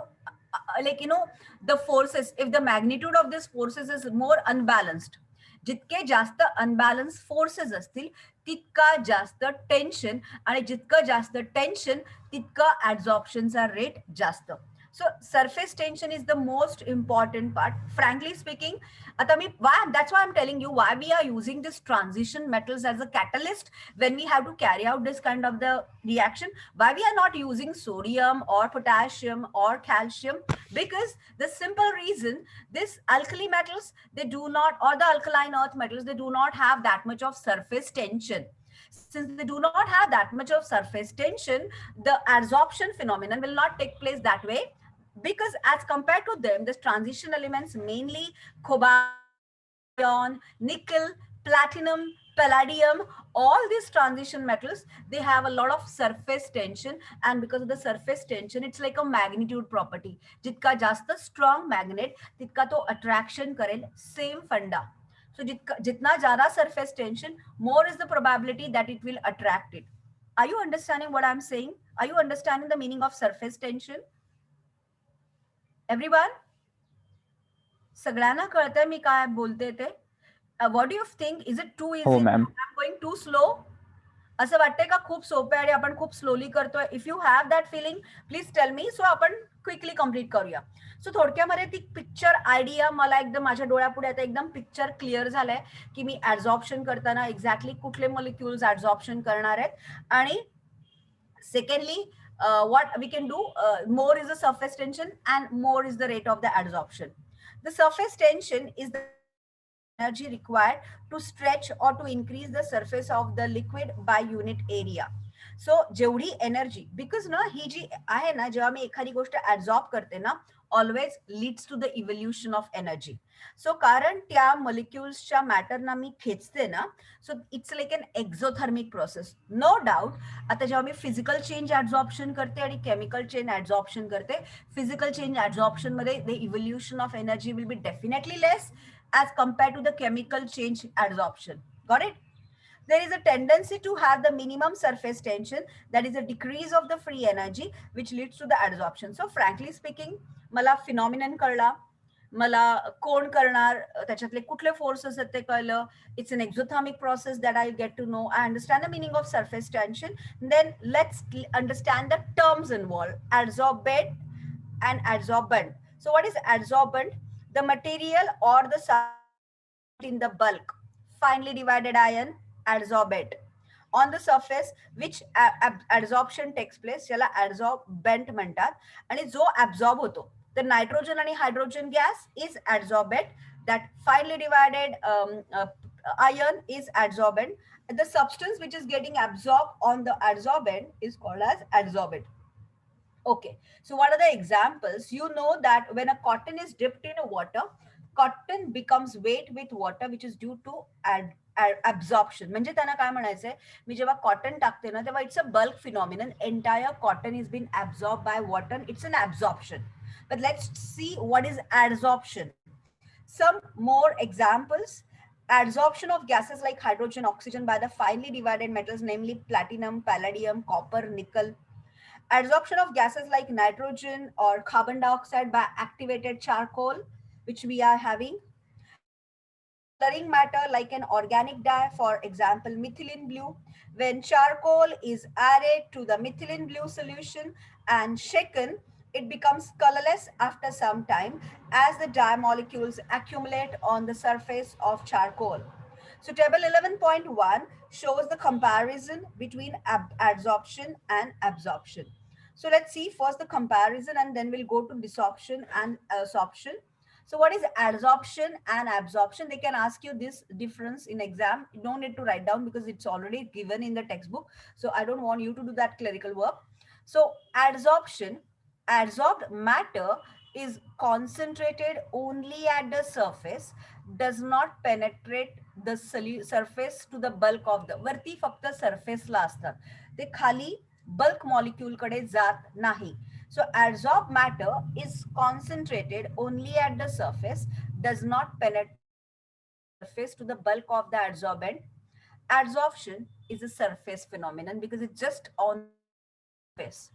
the forces. If the magnitude of these forces is more unbalanced, जितके जास्त अनबॅलन्स फोर्सेस असतील तितका जास्त टेन्शन, आणि जितकं जास्त टेन्शन तितकं ऍब्झॉर्प्शनचा रेट जास्त. So surface tension is the most important part, frankly speaking. आता मी that's why I'm telling you why we are using this transition metals as a catalyst when we have to carry out this kind of the reaction. Why we are not using sodium or potassium or calcium? Because the simple reason, this alkali metals, they do not, or the alkaline earth metals, they do not have that much of surface tension. Since they do not have that much of surface tension, the adsorption phenomenon will not take place that way, because as compared to them, the transition elements, mainly cobalt, nickel, platinum, palladium, all these transition metals, they have a lot of surface tension, and because of the surface tension, it's like a magnitude property. जितका जास्त strong magnet, तितका तो attraction करेल, same funda. So jitna zyada surface tension, more is the probability that it will attract it. Are you understanding what I'm saying? Are you understanding the meaning of surface tension? Everyone? सगळ्यांना कळतंय मी काय बोलते ते? What do you think? Is it too easy? ma'am. I'm going too slow? असं वाटतंय का खूप सोपं आहे आणि आपण खूप स्लोली करतोय? If you have that feeling, please tell me, so आपण क्विकली कम्प्लीट करूया. सो थोडक्यामध्ये ती पिक्चर आयडिया मला एकदम माझ्या डोळ्यापुढे आता एकदम पिक्चर क्लिअर झालंय की मी ऍब्झॉर्प्शन करताना एक्झॅक्टली कुठले मॉलिक्युल्स ऍब्झॉर्प्शन करणार आहेत. आणि secondly, what we can do, more is the surface tension and more is the rate of the adsorption. The surface tension is the energy required to stretch or to increase the surface of the liquid by unit area. So जेवढी energy, because ना ही जी आहे ना, जेव्हा मी एखादी गोष्ट absorb करते ना, always leads to the evolution of energy. So कारण त्या moleculesच्या मॅटरना मी खेचते ना, so it's like an exothermic process. No doubt, आता जेव्हा मी physical change absorption करते आणि chemical change absorption करते, physical change absorption मध्ये the evolution of energy will be definitely less as compared to the chemical change adsorption. Got it? There is a tendency to have the minimum surface tension, that is a decrease of the free energy, which leads to the adsorption. So frankly speaking, मला phenomenon कळला, मला कोण करणार, त्याच्यातले कुठले forces आहेत ते कळलं. It's an exothermic process that I get to know. I understand the meaning of surface tension. Then let's understand the terms involved: adsorbent and adsorbent. So what is adsorbent? The material or the substance in the bulk, finely divided ion, adsorbent. On the surface which adsorption takes place, याला adsorbent म्हणतात. आणि जो absorb होतो, the nitrogen आणि hydrogen gas is adsorbent. That finely divided ion is adsorbent. The substance which is getting absorbed on the adsorbent is called as adsorbent. Okay, so what are the examples? You know that when a cotton is dipped in water, cotton becomes wet with water, which is due to absorption. म्हणजे त्यांना काय म्हणायचंय, मी जेव्हा cotton टाकते ना तेव्हा it's a bulk phenomenon. Entire cotton is been absorbed by water. It's an absorption. But let's see what is adsorption. Some more examples. Adsorption of gases like hydrogen, oxygen by the finely divided metals, namely platinum, palladium, copper, nickel. Adsorption of gases like nitrogen or carbon dioxide by activated charcoal, which we are having. Coloring matter like an organic dye, for example, methylene blue. When charcoal is added to the methylene blue solution and shaken, it becomes colorless after some time as the dye molecules accumulate on the surface of charcoal. So table 11.1 shows the comparison between adsorption and absorption. So let's see first the comparison and then we'll go to desorption and absorption. So what is adsorption and absorption? They can ask you this difference in exam. You don't need to write down because it's already given in the textbook. So I don't want you to do that clerical work. So adsorption, adsorbed matter is concentrated only at the surface, does not penetrate the surface to the bulk of the वरती फक्त surface ला असतात ते खाली bulk molecule कडे जात नाही. So adsorbed matter is concentrated only at the surface, does not penetrate surface to the bulk of the adsorbent. Adsorption is a surface phenomenon because it's just on surface.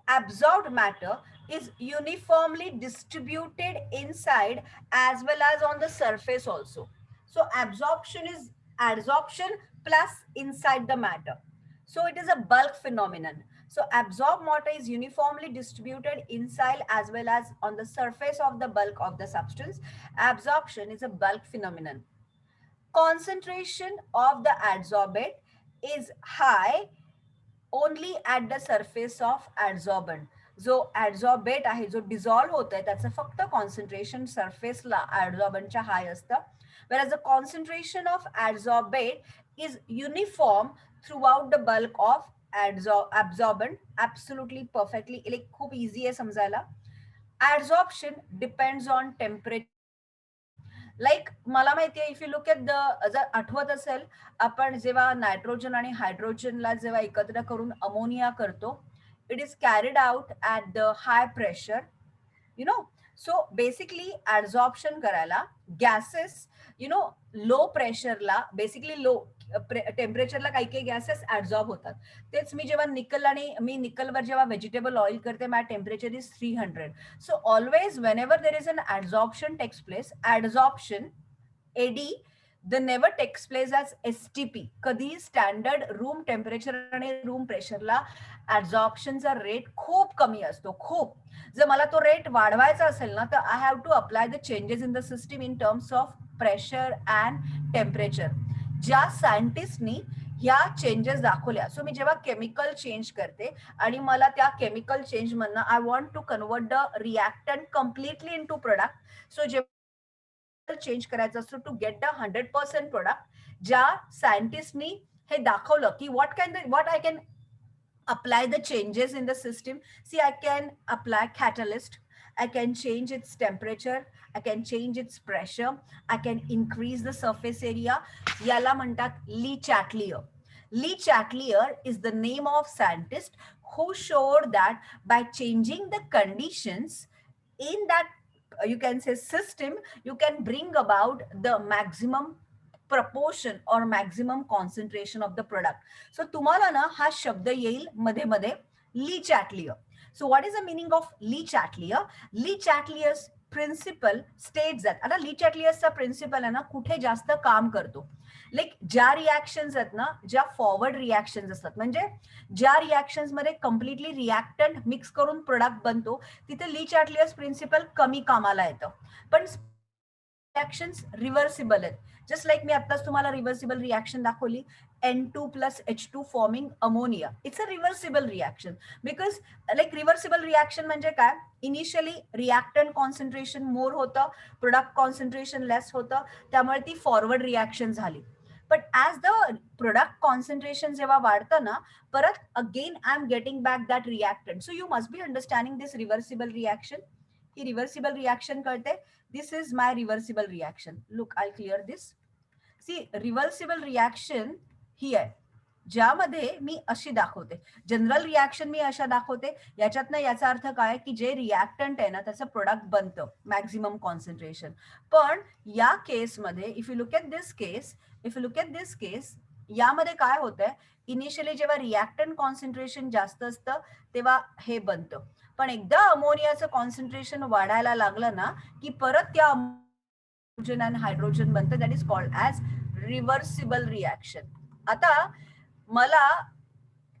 Absorbed matter is uniformly distributed inside as well as on the surface also. So absorption is adsorption plus inside the matter. So it is a bulk phenomenon. So absorbed matter is uniformly distributed inside as well as on the surface of the bulk of the substance. Absorption is a bulk phenomenon. Concentration of the adsorbate is high only at the surface of adsorbent. जो adsorbate आहे जो dissolve होत आहे त्याचं फक्त concentration surface ला adsorbentच्या high असतं, whereas the concentration of adsorbate is uniform throughout the bulk of absorbent. Absolutely perfectly like खूप easy आहे समजायला. Adsorption depends on temperature. Like मला माहितीये if you look at the जर आठवत असेल आपण जेव्हा नायट्रोजन आणि हायड्रोजनला जेव्हा एकत्र करून अमोनिया करतो it is carried out at the high pressure you know. So basically absorption करायला गॅसेस यु नो लो प्रेशरला बेसिकली लो टेम्परेचरला काही काही गॅसेस ऍब्झॉर्ब होतात. तेच मी जेव्हा निकल आणि मी निकलवर जेव्हा व्हेजिटेबल ऑइल करते माझ्या temperature is 300. So always whenever there is an absorption takes place absorption ad the never takes place as STP. कधी स्टँडर्ड रूम टेम्परेचर आणि रूम प्रेशरला ऍब्झॉर्प्शनचा रेट खूप कमी असतो. खूप जर मला तो रेट वाढवायचा असेल ना तर I have to apply the changes in the system in terms of pressure and temperature. ज्या सायंटिस्टनी ह्या चेंजेस दाखवल्या. सो मी जेव्हा केमिकल चेंज करते आणि मला त्या केमिकल चेंज मधनं I want to convert the reactant completely in to product. So जेव्हा चेंज करायचं असतो टू गेट द 100% प्रोडक्ट, ज्या सायंटिस्टनी हे दाखवलं की what I can apply the changes in the system. See, I can apply catalyst, I can change its temperature, I can change its pressure, I can increase the surface area. याला म्हणतात ली चॅटलियर. Lee Chatelier is the name of scientist who showed that by changing the conditions in that you can say system, you can bring about the maximum proportion or maximum concentration of the product. So तुम्हाला ना हा शब्द येईल मध्ये मध्ये ली चॅटलियर. So what is the meaning of Lee Chatelier? Lee Chatelier's principle states that आता ली चॅटलियरचा principal आहे ना कुठे जास्त काम करतो. लाईक ज्या रिॲक्शन्स आहेत ना ज्या फॉरवर्ड रिॲक्शन्स असतात म्हणजे ज्या रिॲक्शन्स मध्ये कम्प्लिटली रिॲक्टंट मिक्स करून प्रोडक्ट बनतो तिथे ली चॅटलियर्स प्रिन्सिपल कमी कामाला येतं. पण रिॲक्शन्स रिव्हर्सिबल आहेत. जस्ट लाईक मी आत्ताच तुम्हाला रिव्हर्सिबल रिॲक्शन दाखवली N2 plus H2 forming ammonia. It's a reversible reaction because like reversible reaction म्हणजे काय, इनिशियली रिॲक्टंट कॉन्सन्ट्रेशन मोर होतं, प्रोडक्ट कॉन्सन्ट्रेशन लेस होतं, त्यामुळे ती फॉरवर्ड रिॲक्शन झाली. But as the product concentration जेव्हा वाढतं ना परत again I am getting back that reactant. So you must be understanding this reversible reaction. ही रिव्हर्सिबल रिॲक्शन कळते. This is my reversible reaction. Look I clear this. See reversible reaction ही आहे ज्यामध्ये मी अशी दाखवते. जनरल रिॲक्शन मी अशा दाखवते. याच्यातनं याचा अर्थ काय की जे रिॲक्टंट आहे ना त्याचं प्रोडक्ट बनतं मॅक्झिमम कॉन्सन्ट्रेशन. पण या केसमध्ये if you look at this case यामध्ये काय होतंय इनिशियली जेव्हा रिॲक्टंट कॉन्सन्ट्रेशन जास्त असतं तेव्हा हे बनतं. पण एकदा अमोनियाचं कॉन्सन्ट्रेशन वाढायला लागलं ना की परत त्या हायड्रोजन आणि हायड्रोजन बनतं. That is called as reversible reaction. आता मला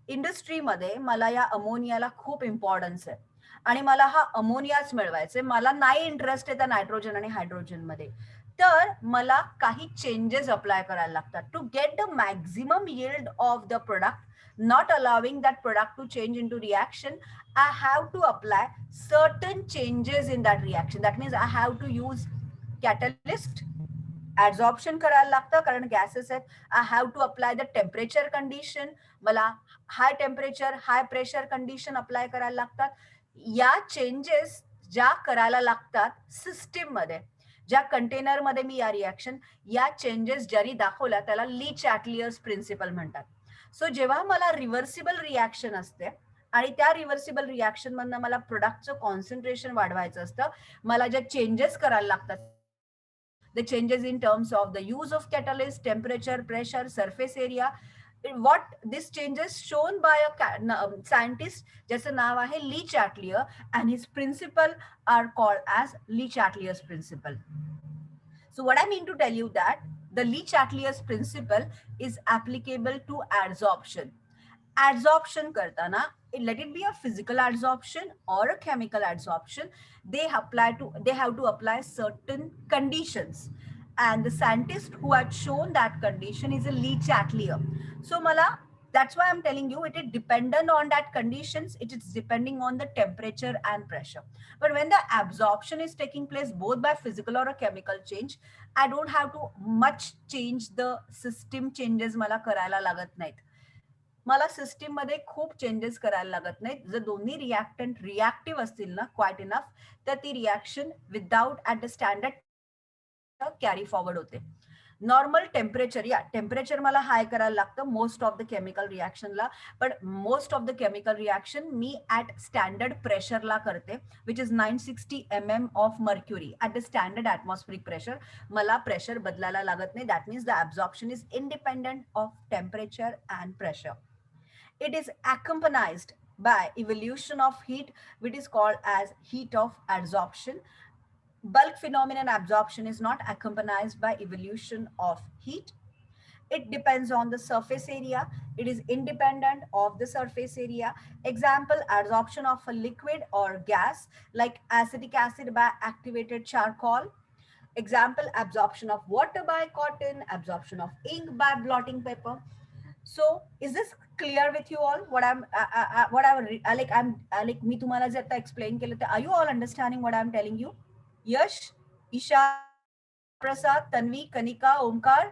इंडस्ट्रीमध्ये मला या अमोनियाला खूप इम्पॉर्टन्स आहे आणि मला हा अमोनियाच मिळवायचा आहे. मला नाही इंटरेस्ट आहे त्या नायट्रोजन आणि हायड्रोजन मध्ये. तर मला काही चेंजेस अप्लाय करायला लागतात to get the maximum yield of the product, not allowing that product to change into reaction. I have to apply certain changes in that reaction. That means I have to use catalyst, adsorption करायला लागतं कारण gases आहेत. I have to apply the temperature condition, मला high temperature high pressure condition apply करायला लागतात. या changes ज्या करायला लागतात सिस्टीम मध्ये, ज्या कंटेनर मध्ये मी या रिॲक्शन, या चेंजेस ज्यांनी दाखवल्या त्याला ली चॅटलियर्स प्रिन्सिपल म्हणतात. सो जेव्हा मला रिव्हर्सिबल रिॲक्शन असते आणि त्या रिव्हर्सिबल रिॲक्शन मधनं मला प्रोडक्टचं कॉन्सन्ट्रेशन वाढवायचं असतं, मला ज्या चेंजेस करायला लागतात, the changes in terms of the use of catalyst, temperature, pressure, surface area. What this changes shown by a scientist, ज्याचं नाव आहे ली चॅटलियर, and his principle are called as Lee चॅटलियर्स principle. So what I mean to tell you that the Lee चॅटलियर्स principle is applicable to adsorption. Adsorption करताना, let it be a physical adsorption or a chemical adsorption, they have to apply certain conditions, and the scientist who had shown that condition is a Lee Chatelier. So mala, that's why I'm telling you it is dependent on that conditions, it is depending on the temperature and pressure. But when the absorption is taking place both by physical or a chemical change, I don't have to much change the system changes मला करायला लागत नाहीत. मला system मध्ये खूप changes करायला लागत नाहीत. जर दोन्ही रिॲक्टंट रिॲक्टिव्ह असतील ना क्वाइट इनफ, तर ती reaction without at the standard carry forward होते. नॉर्मल टेम्परेचर, या टेम्परेचर मला हाय करायला लागतं मोस्ट ऑफ द केमिकल रिॲक्शनला, पण most of the chemical reaction मी ॲट स्टँडर्ड प्रेशरला करते, which is 960 mm of mercury at the standard atmospheric pressure. मला प्रेशर बदलायला लागत नाही. That means the absorption is independent of temperature and pressure. It is accompanied by evolution of heat, which is called as heat of adsorption. Bulk phenomenon absorption is not accompanied by evolution of heat. It depends on the surface area. It is independent of the surface area. Example, adsorption of a liquid or gas like acetic acid by activated charcoal. Example, absorption of water by cotton, absorption of ink by blotting paper. So is this clear with you all? What I'm like मी तुम्हाला जे आता explain केलं ते, are you all understanding what I'm telling you? Yash, Isha, Prasad, Tanvi, Kanika, Omkar,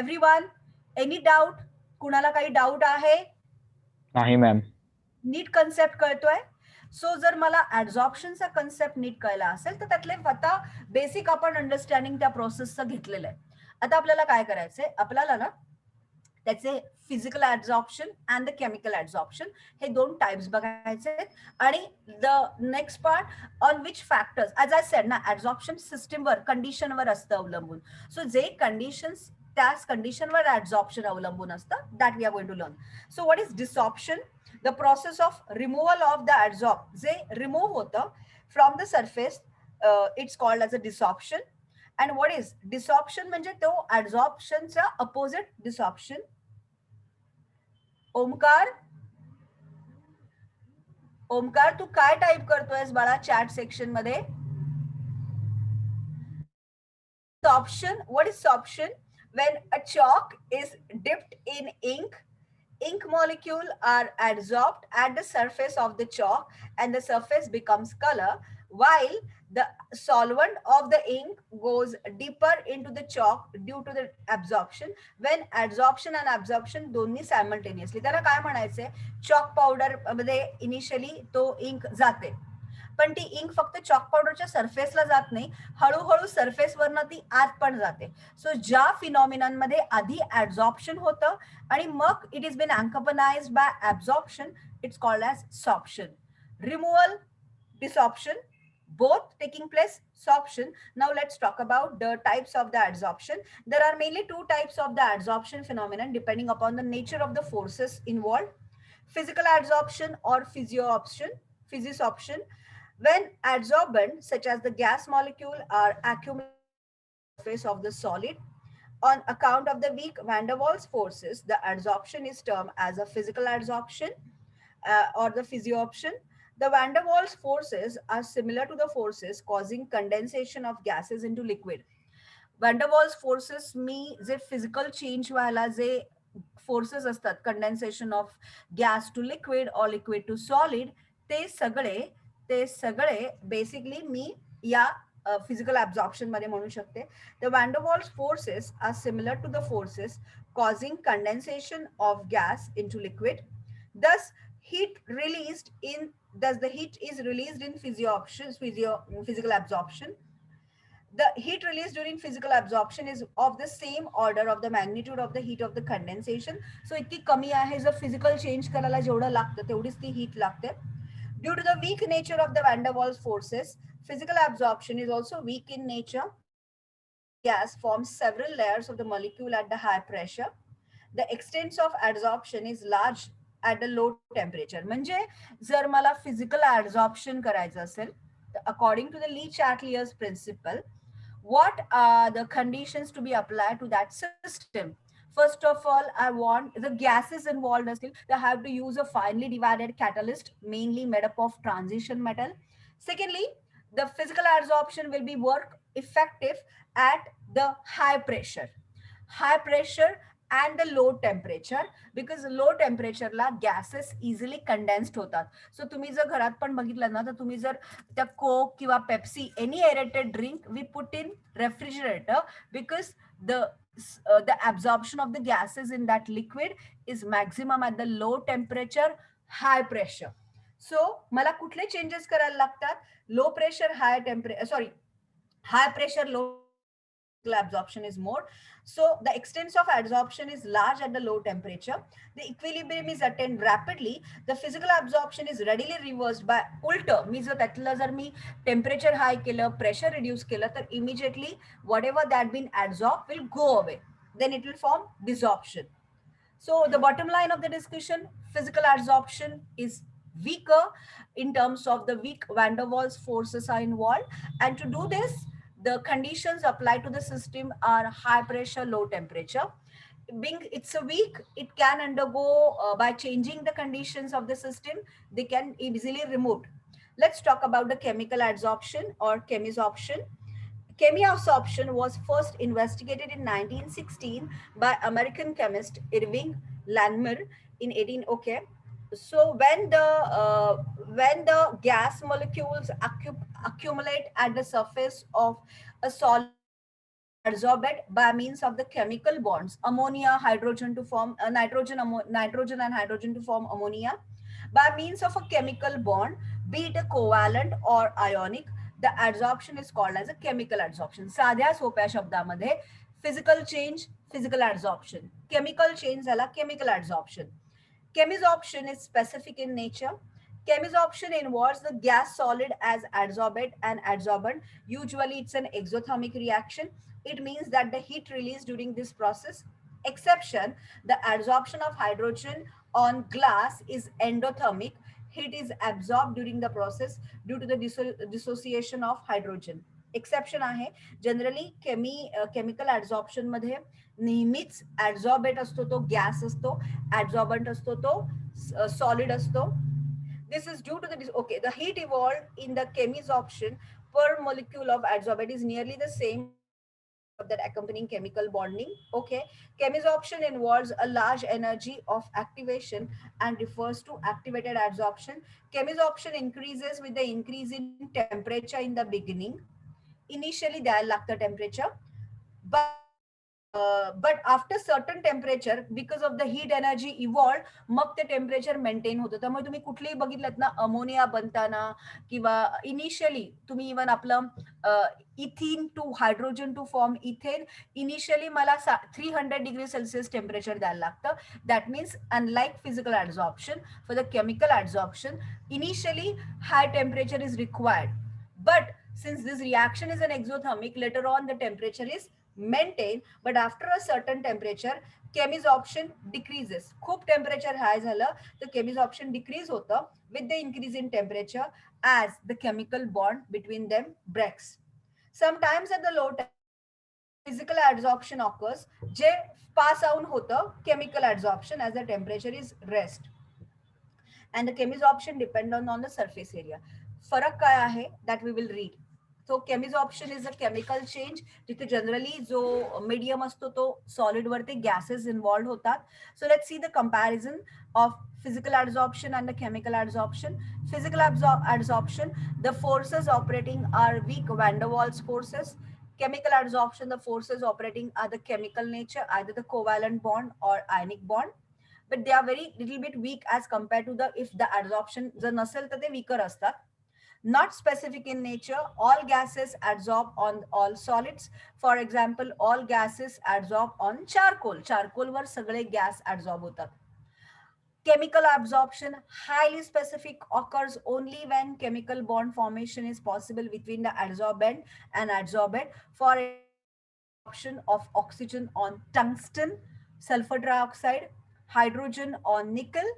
everyone, any doubt? कुणाला काही doubt आहे? नाही ma'am. नीट concept कळतोय? सो जर मला ऍब्झॉर्प्शनचा कन्सेप्ट नीट कळला असेल तर त्यातले आता बेसिक आपण अंडरस्टँडिंग त्या प्रोसेसचं घेतलेलं आहे. आता आपल्याला काय करायचंय, आपल्याला ना त्याचे physical absorption and the chemical absorption हे दोन टाइप्स बघायचे आहेत. आणि the next part on which factors, as I said ना, ऍब्झॉर्प्शन सिस्टीमवर कंडिशनवर असतं अवलंबून. सो जे कंडिशन्स, त्याच कंडिशनवर ऍब्झॉर्प्शन अवलंबून असतं, that we are going to learn. So what is desorption? The process of removal of the absorb, जे रिमूव्ह होतं from the surface, it's called as a desorption. And what is desorption? म्हणजे तो ऍब्झॉर्प्शनचा opposite desorption. Omkar, Omkar तू काय type करतोयस बाळा chat section मध्ये? Sorption. What is sorption? When a chalk is dipped in ink, ink molecules are adsorbed at the surface of the chalk and the surface becomes color, while the solvent of the ink goes deeper into the chalk due to the absorption. When adsorption and absorption दोन्ही simultaneously, त्याला काय म्हणायचंय, chalk powder मध्ये initially तो ink जाते, पण ती ink फक्त चॉक पावडरच्या सरफेसला जात नाही, हळूहळू सरफेसवरनं ती आत पण जाते. सो ज्या फिनॉमिनॉनमध्ये आधी ऍब्झॉर्प्शन होतं आणि मग it is been accompanied by absorption, it's called as sorption. Removal, desorption, both taking place, sorption. Now let's talk about the types of the adsorption. There are mainly two types of the adsorption phenomenon depending upon the nature of the forces involved: physical adsorption or physiosorption. When adsorbents such as the gas molecule are accumulated on the surface of the solid on account of the weak van der Waals forces, the adsorption is termed as a physical adsorption or the physiosorption. The van der Waals forces are similar to the forces causing condensation of gases into liquid. Van der Waals forces मी जे physical change व्हायला जे forces असतात, condensation of gas to liquid और liquid to solid, ते सगळे basically मी या physical absorption मध्ये म्हणू शकते. The van der Waals forces are similar to the forces causing condensation of gas into liquid. Thus, heat released in thus the heat is released in physical absorption. The heat released during physical absorption is of the same order of the magnitude of the heat of the condensation. So इतकी कमी आहे, जर physical change करायला जेवढं लागतं तेवढीच ती heat लागते. Due to the weak nature of the van der Waals forces, physical absorption is also weak in nature. The gas forms several layers of the molecule at the high pressure. The extent of adsorption is large at the low temperature. म्हणजे जर मला physical adsorption करायचं असेल, according to the Le-Chatelier's principle, what are the conditions to be applied to that system? First of all, I want the gases involved still, they have to use a finely divided catalyst mainly made up of transition metal. Secondly, the physical adsorption will be work effective at the high pressure and the low temperature, because low temperature La gases easily condensed होतात. So तुम्ही जर घरात पण बघितलं ना, तर तुम्ही जर त्या कोक किंवा Pepsi any aerated drink we put in refrigerator, because the absorption of the gases in that liquid is maximum at the low temperature, high pressure. So मला कुठले चेंजेस करायला लागतात? Low pressure, high temperature, sorry, high pressure, low absorption is more. So the extent of adsorption is large at the low temperature. The equilibrium is attained rapidly. The physical absorption is readily reversed by उलट मी जर त्यातलं जर मी temperature हाय केलं, pressure reduce केलं, तर immediately whatever that been adsorbed will go away. Then it will form desorption. So the bottom line of the discussion, physical adsorption is weaker in terms of the weak van der Waals forces are involved. And to do this, the conditions applied to the system are high pressure, low temperature. Being it's a weak, it can undergo by changing the conditions of the system, they can easily removed. Let's talk about the chemical adsorption or chemisorption. Chemisorption was first investigated in 1916 by American chemist Irving Langmuir in 18. Okay, so when the gas molecules accumulate at the surface of a solid, adsorb it by means of the chemical bonds ammonia hydrogen to form nitrogen and hydrogen to form ammonia by means of a chemical bond, be it a covalent or ionic. The adsorption is called as a chemical adsorption. साध्या सोप्या शब्दामध्ये physical change, physical adsorption, chemical change झाला chemical adsorption. Chemisorption is specific in nature. Chemisorption involves the gas solid as adsorbate and adsorbent. Usually it's an exothermic reaction. It means that the heat released during this process, exception, the adsorption of hydrogen on glass is endothermic. Heat is absorbed during the process due to the dissociation of hydrogen. Exception आहे. Generally chemical absorption मध्ये नेहमीच ऍब्झॉर्बेट असतो तो gas असतो, ऍब्झॉर्बंट असतो तो solid असतो. This is due to the okay, the heat evolved in the chemisorption per molecule of adsorbate is nearly the same of that accompanying chemical bonding. Okay, chemisorption involves a large energy of activation and refers to activated adsorption. Chemisorption increases with the increase in temperature in the beginning. Initially द्यायला लागतं temperature, but after certain temperature, because of the heat energy evolved, मग ते temperature maintain होतं. त्यामुळे तुम्ही कुठलेही बघितलं ना, ammonia बनताना किंवा इनिशियली तुम्ही इवन आपलं ethene two hydrogen two form ethane, initially मला 300 डिग्री सेल्सियस टेम्परेचर द्यायला लागतं. That means unlike physical absorption, for the chemical absorption initially high temperature is required, but since this reaction is an exothermic, later on the temperature is maintained, but after a certain temperature chemisorption decreases. खूप temperature हाय झालं तर chemisorption decrease होतं with the increase in temperature as the chemical bond between them breaks. Sometimes at the low temperature physical adsorption occurs, J pass out होतं chemical adsorption as the temperature is rest, and the chemisorption depend on the surface area. फरक काय आहे that we will read. So chemisorption is a chemical change जिथे generally जो medium असतो तो solid वरती gases involved होतात. So let's see the comparison of physical adsorption and the chemical adsorption. Physical adsorption, the forces operating are weak van der Waals forces. Chemical adsorption, the forces operating are the chemical nature, either the covalent bond or ionic bond. But they are very little bit weak as compared to the if the adsorption जर नसेल तर ते weaker असतात. Not specific in nature, all gases adsorb on all solids. For example, all gases adsorb on charcoal. Charcoal वर सगळे gas adsorb होतात. Chemical absorption, highly specific, occurs only when chemical bond formation is possible between the adsorbent and adsorbate. For absorption of oxygen on tungsten, sulfur dioxide, hydrogen on nickel.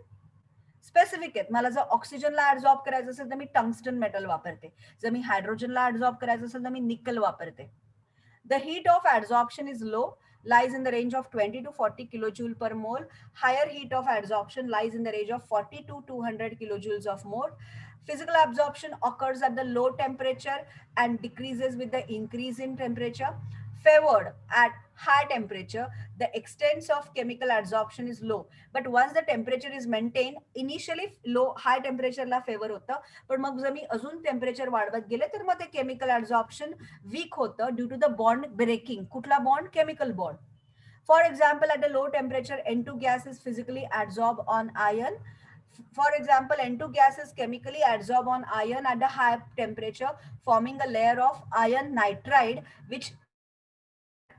Specific आहेत. मला जर ऑक्सिजनला absorb करायचं असेल तर मी tungsten metal वापरते. जर मी हायड्रोजनला absorb करायचं असेल तर मी निकल वापरते. The heat of adsorption is low, lies in the range of 20 to 40 kilojoule per mole. Higher heat of adsorption lies in the range of 40 to 200 kilojoules of mole. Physical absorption occurs at the low temperature and decreases with the increase in temperature. Favored at high temperature, the extent of chemical adsorption is low. But once the temperature is maintained, initially low high temperature La favour होतं, पण मग जर मी अजून temperature वाढवत गेले तर मग ते chemical absorption weak होतं due to the bond breaking. कुठला bond? Chemical bond. For example, at a low temperature, N2 gas is physically adsorbed on iron. For example, N2 gas is chemically adsorbed on iron at a high temperature, forming a layer of iron nitride, which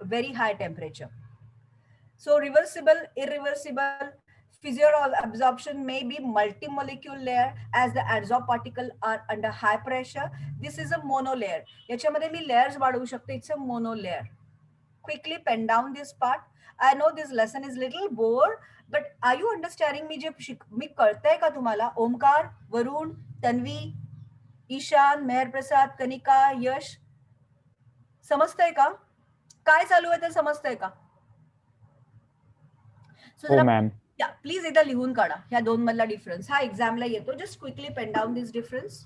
at very high temperature. So reversible, irreversible, physical absorption may be multi-molecule layer as the adsorbed particle are under high pressure. This is a monolayer. याच्यामध्ये मी layers वाढवू शकते. It's a monolayer. Quickly pen down this part. I know this lesson is little bored, but are you understanding me? मी कळतंय का तुम्हाला? ओमकार, वरुण, तन्वी, ईशान, मेहर प्रसाद, कनिका, यश, समजतंय का? काय चालू आहे ते समजतंय का? सो हो जरा मॅम. या प्लीज एकदा लिहून काढा ह्या दोन मधला डिफरन्स. हा एक्झामला येतो. Just quickly pen down this difference.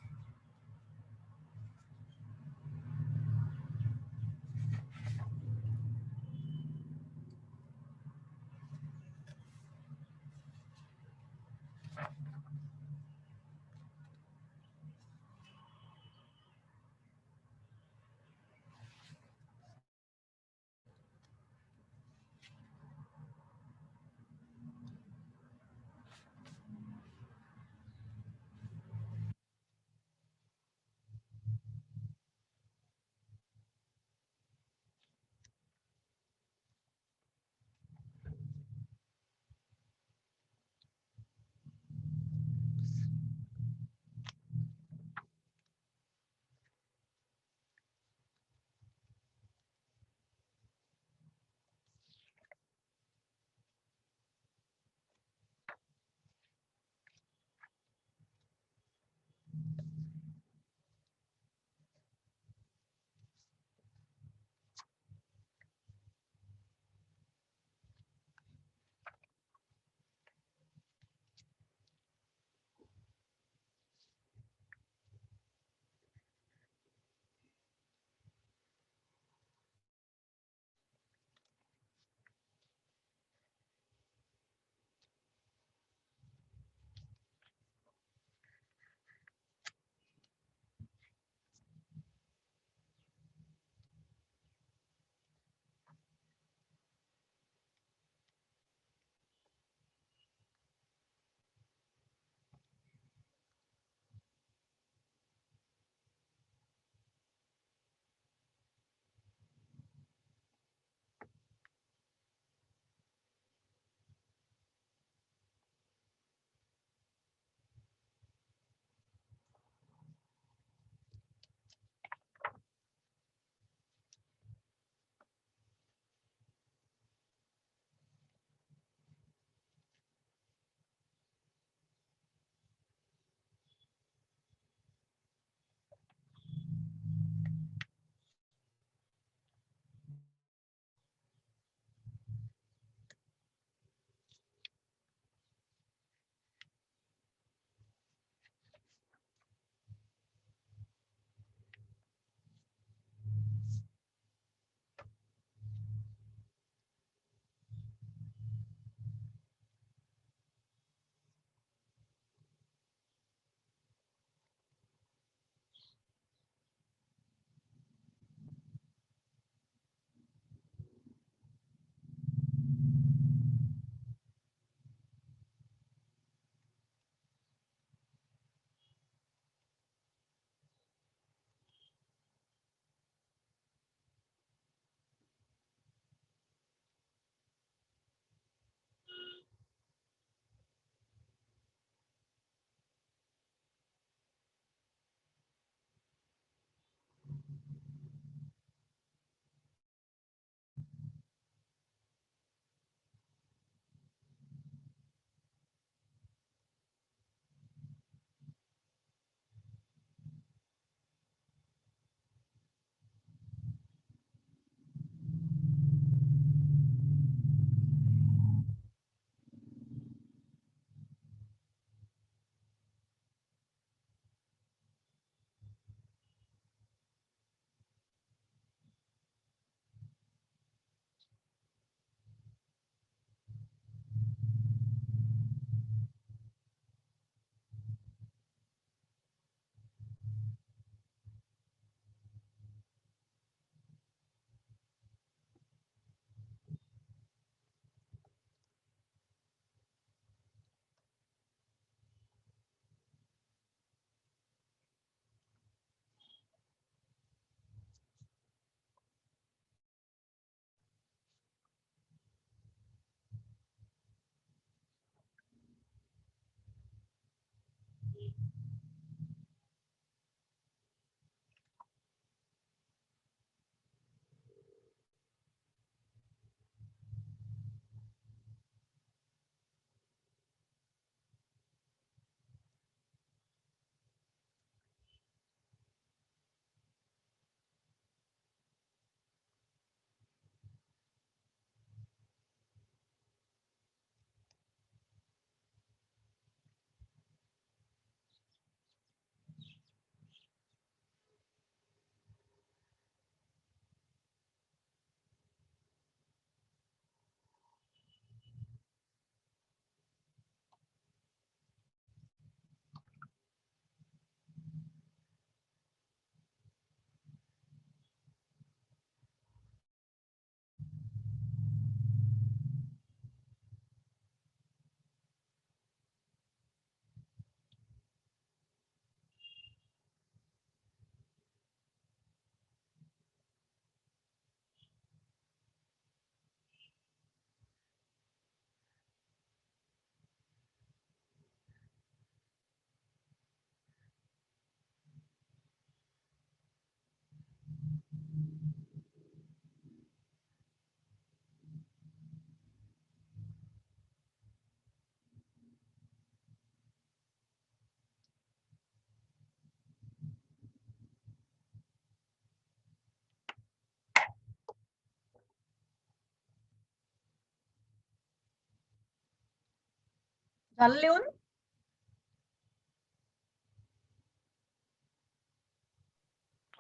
झालं लिहून?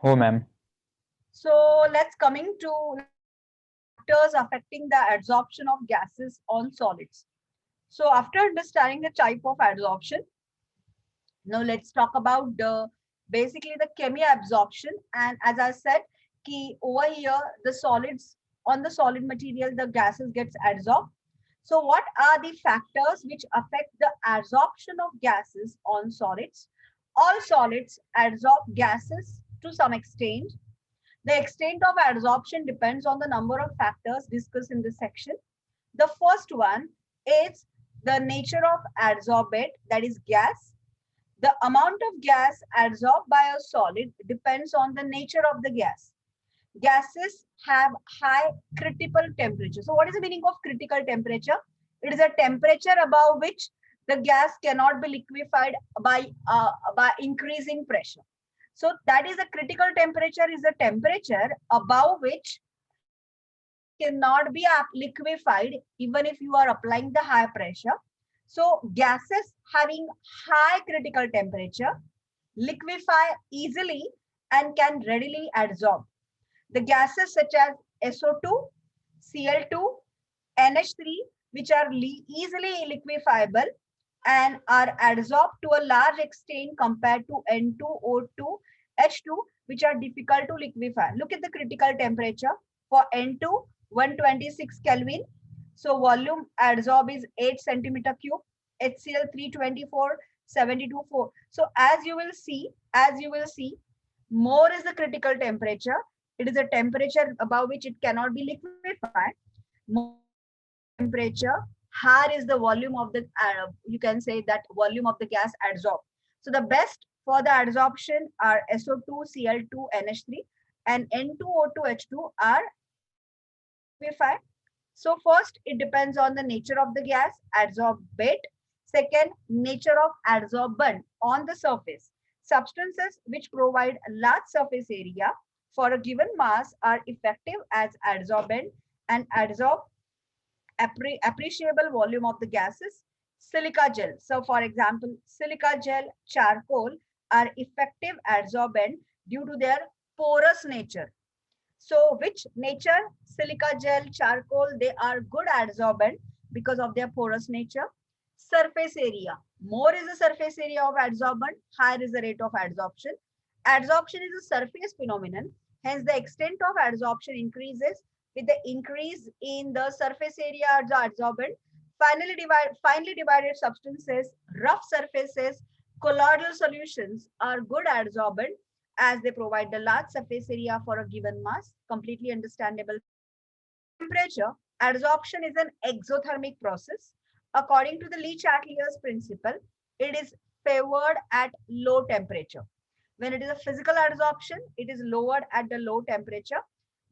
हो ma'am. So let's coming to factors affecting the adsorption of gases on solids. So after understanding the type of adsorption, now let's talk about the basically the chemi-absorption. And as I said, key over here the solids on the solid material the gases gets adsorbed. So what are the factors which affect the adsorption of gases on solids? All solids adsorb gases to some extent. The extent of adsorption depends on the number of factors discussed in this section. The first one is the nature of adsorbate, that is gas. The amount of gas adsorbed by a solid depends on the nature of the gas. Gases have high critical temperature. So what is the meaning of critical temperature? It is a temperature above which the gas cannot be liquefied by increasing pressure. So that is a critical temperature is a temperature above which cannot be liquefied even if you are applying the high pressure. So gases having high critical temperature liquefy easily and can readily adsorb. The gases such as SO2, Cl2, NH3, which are easily liquefiable and are adsorbed to a large extent compared to N2O2, H2, which are difficult to liquefy. Look at the critical temperature for N2, 126 Kelvin. So volume adsorb is 8 centimeter cube. HCl 324, 72.4. So as you will see, more is the critical temperature. It is a temperature above which it cannot be liquefied. More temperature, higher is the volume of the you can say that volume of the gas adsorbed. So the best for the adsorption are SO2, Cl2, NH3. and N2O2H2 are liquefied. So first, it depends on the nature of the gas, adsorbate. Second, nature of adsorbent on the surface. Substances which provide a large surface area for a given mass are effective as adsorbent and absorb appreciable volume of the gases. Silica gel. So for example, silica gel, charcoal are effective adsorbent due to their porous nature. So which nature? Silica gel, charcoal, they are good adsorbent because of their porous nature. Surface area. More is the surface area of adsorbent, higher is the rate of adsorption. Adsorption is a surface phenomenon. Hence, the extent of adsorption increases with the increase in the surface area of the adsorbent. Finely divided substances, rough surfaces, colloidal solutions are good adsorbent as they provide the large surface area for a given mass. Completely understandable. Temperature. Adsorption is an exothermic process. According to the Le-Chatelier's principle, it is favored at low temperature. When it is a physical adsorption, it is lowered at the low temperature.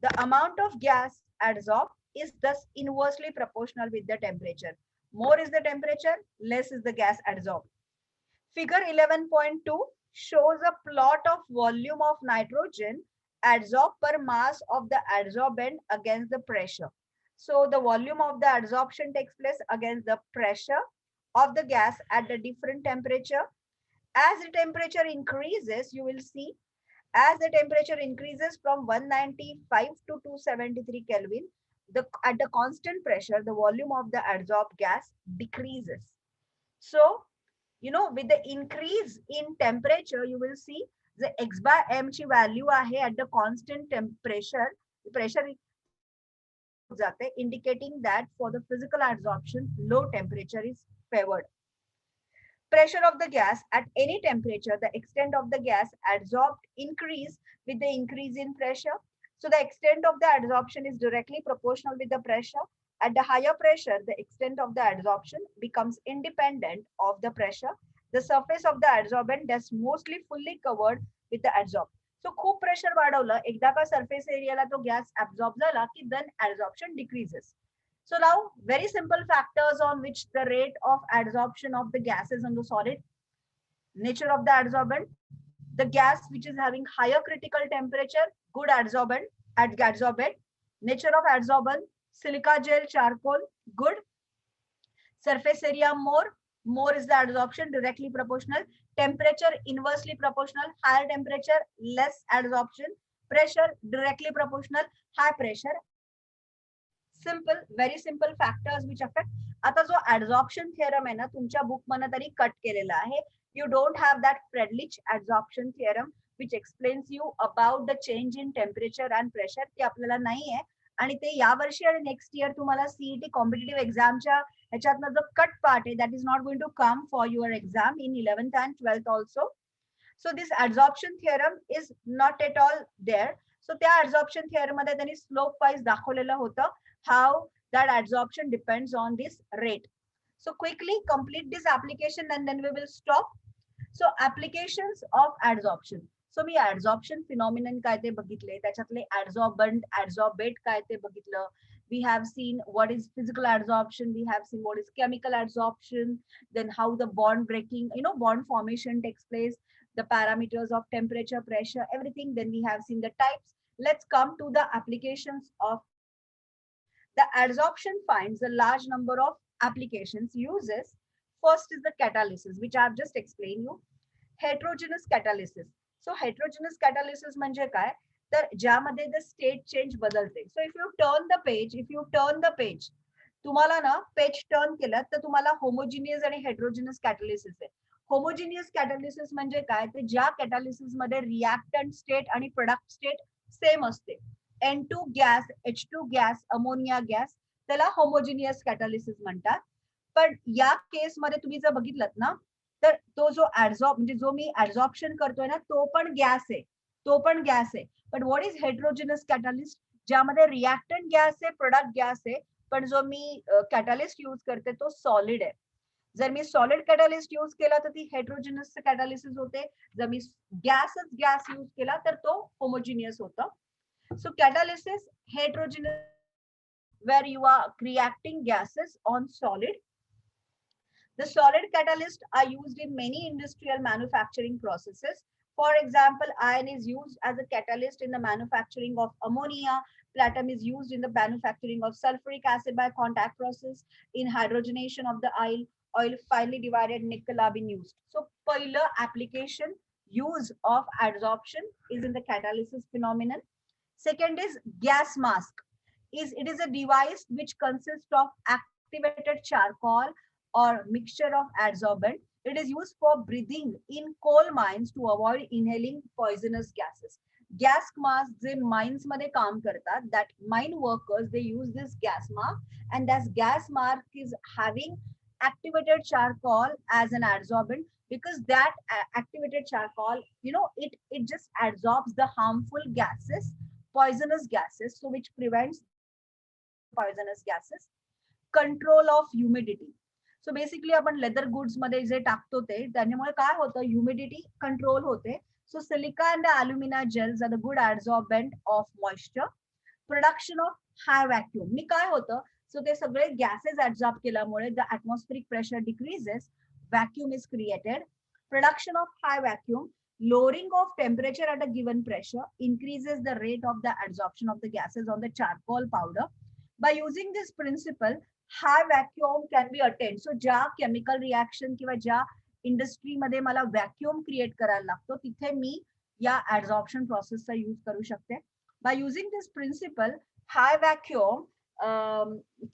The amount of gas adsorbed is thus inversely proportional with the temperature. More is the temperature, less is the gas adsorbed. Figure 11.2 shows a plot of volume of nitrogen adsorbed per mass of the adsorbent against the pressure. So the volume of the adsorption takes place against the pressure of the gas at the different temperature. As the temperature increases, you will see, as the temperature increases from 195 to 273 Kelvin, at the constant pressure, the volume of the adsorbed gas decreases. So, with the increase in temperature, you will see the x by m ची value आहे at the constant temperature, pressure indicating that for the physical adsorption, low temperature is favored. Pressure of the gas at any temperature, the extent of the gas adsorbed increase with the increase in pressure. So the extent of the adsorption is directly proportional with the pressure. At the higher pressure, the extent of the adsorption becomes independent of the pressure. The surface of the adsorbent is mostly fully covered with the adsorb. So खूप pressure वाढवलं, एकदा का surface area ला तो gas absorb झाला की then adsorption decreases. So now very simple factors on which the rate of adsorption of the gases on the solid. Nature of the adsorbent. The gas which is having higher critical temperature, good adsorbent, adsorbent. Nature of adsorbent, silica gel, charcoal, good. Surface area more is the adsorption, directly proportional. Temperature inversely proportional, higher temperature, less adsorption. Pressure directly proportional, high pressure. Simple, very simple factors which affect. आता जो adsorption theorem आहे ना तुमच्या book मध्ये तरी cut केलेला आहे. You don't have that Friedrich adsorption theorem which explains you about the change in temperature and pressure. ते आपल्याला नाही आहे आणि ते या वर्षी आणि नेक्स्ट इयर तुम्हाला सीईटी कॉम्पिटिटिव्ह एक्झामच्या ह्याच्यातनं जो कट पार्ट आहे that is not going to come for your exam in 11th and 12th also. So this adsorption theorem is not at all there. So त्या adsorption theorem मध्ये त्यांनी slope wise दाखवलेलं होतं how that adsorption depends on this rate. So quickly complete this application and then we will stop. So applications of adsorption. So me adsorption phenomenon काय ते बघितले, त्याच्यातले adsorbent, adsorbate काय ते बघितलं. We have seen what is physical adsorption, we have seen what is chemical adsorption, then how the bond breaking, bond formation takes place, the parameters of temperature, pressure, everything. Then we have seen the types. Let's come to the applications of the adsorption finds a large number of applications uses. First is the catalysis, which I have just explained you. Heterogeneous catalysis. So heterogeneous catalysis म्हणजे काय तर ज्यामध्ये the state change बदलते. So if you turn the page, तुम्हाला ना page turn केलं तर तुम्हाला होमोजिनियस आणि हेटेरोजिनियस कॅटलिसिस आहे. होमोजिनियस कॅटलिसिस म्हणजे काय तर ज्या कॅटलिसिस मध्ये रिएक्टंट स्टेट आणि प्रोडक्ट स्टेट सेम असते. N2 gas, H2 gas, ammonia gas, त्याला होमोजिनियस कॅटलिसिस म्हणतात. पण या केस मध्ये तुम्ही जर बघितलं ना तर तो जो ऍडझॉर्ब म्हणजे जो मी ऍडझॉर्प्शन करतोय ना तो पण गॅस आहे. पण व्हॉट इज हेटेरोजिनस कॅटलिस्ट ज्यामध्ये रिएक्टंट गॅस आहे, प्रोडक्ट गॅस आहे, पण जो मी कॅटलिस्ट यूज करते तो सॉलिड आहे. जर मी सॉलिड कॅटलिस्ट यूज केला तर ती हेटेरोजिनस कॅटलिसिस होते. जर मी गॅस यूज केला तर तो होमोजिनियस होतं. So catalysis heterogeneous, where you are reacting gases on solid. The solid catalysts are used in many industrial manufacturing processes. For example, iron is used as a catalyst in the manufacturing of ammonia. Platinum is used in the manufacturing of sulfuric acid by contact process. In hydrogenation of the oil finely divided nickel are being used. So, पहिलं application use of adsorption is in the catalysis phenomenon. Second is gas mask. It is a device which consists of activated charcoal or mixture of adsorbent. It is used for breathing in coal mines to avoid inhaling poisonous gases. Gas mask J mines मध्ये काम करतात, that mine workers they use this gas mask, and that gas mask is having activated charcoal as an adsorbent, because that activated charcoal, it just absorbs the harmful gases, poisonous gases, so which prevents poisonous gases. Control of humidity. So basically आपण leather goods मध्ये जे टाकतो ते त्यामुळे काय होतं, humidity control होते. So silica and the alumina gels are the good adsorbent of moisture. Production of high vacuum. मी काय होतं, so ते सगळे gases absorb केल्यामुळे the atmospheric pressure decreases, vacuum is created. Production of high vacuum, lowering of temperature at a given pressure increases the rate of the adsorption of the gases on the charcoal powder. By using this principle, high vacuum can be attained. So ज्या chemical reaction किंवा ज्या industry मध्ये मला vacuum create करायला लागतो तिथे मी या adsorption प्रोसेसचा use करू शकते. By using this principle, high vacuum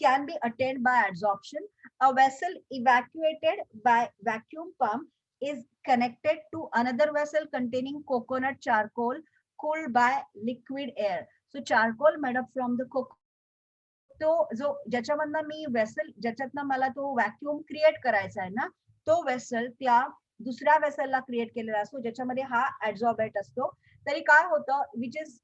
can be attained by adsorption. A vessel evacuated by vacuum pump is connected to another vessel containing coconut charcoal cooled by liquid air. So charcoal made up from the coconut, तो जो ज्याच्यामधनं मी vessel ज्याच्यातनं मला तो vacuum create करायचा आहे ना, तो vessel त्या दुसऱ्या वेसलला क्रिएट केलेला असतो ज्याच्यामध्ये हा ऍडसॉर्बेट असतो. तरी काय होतं, which is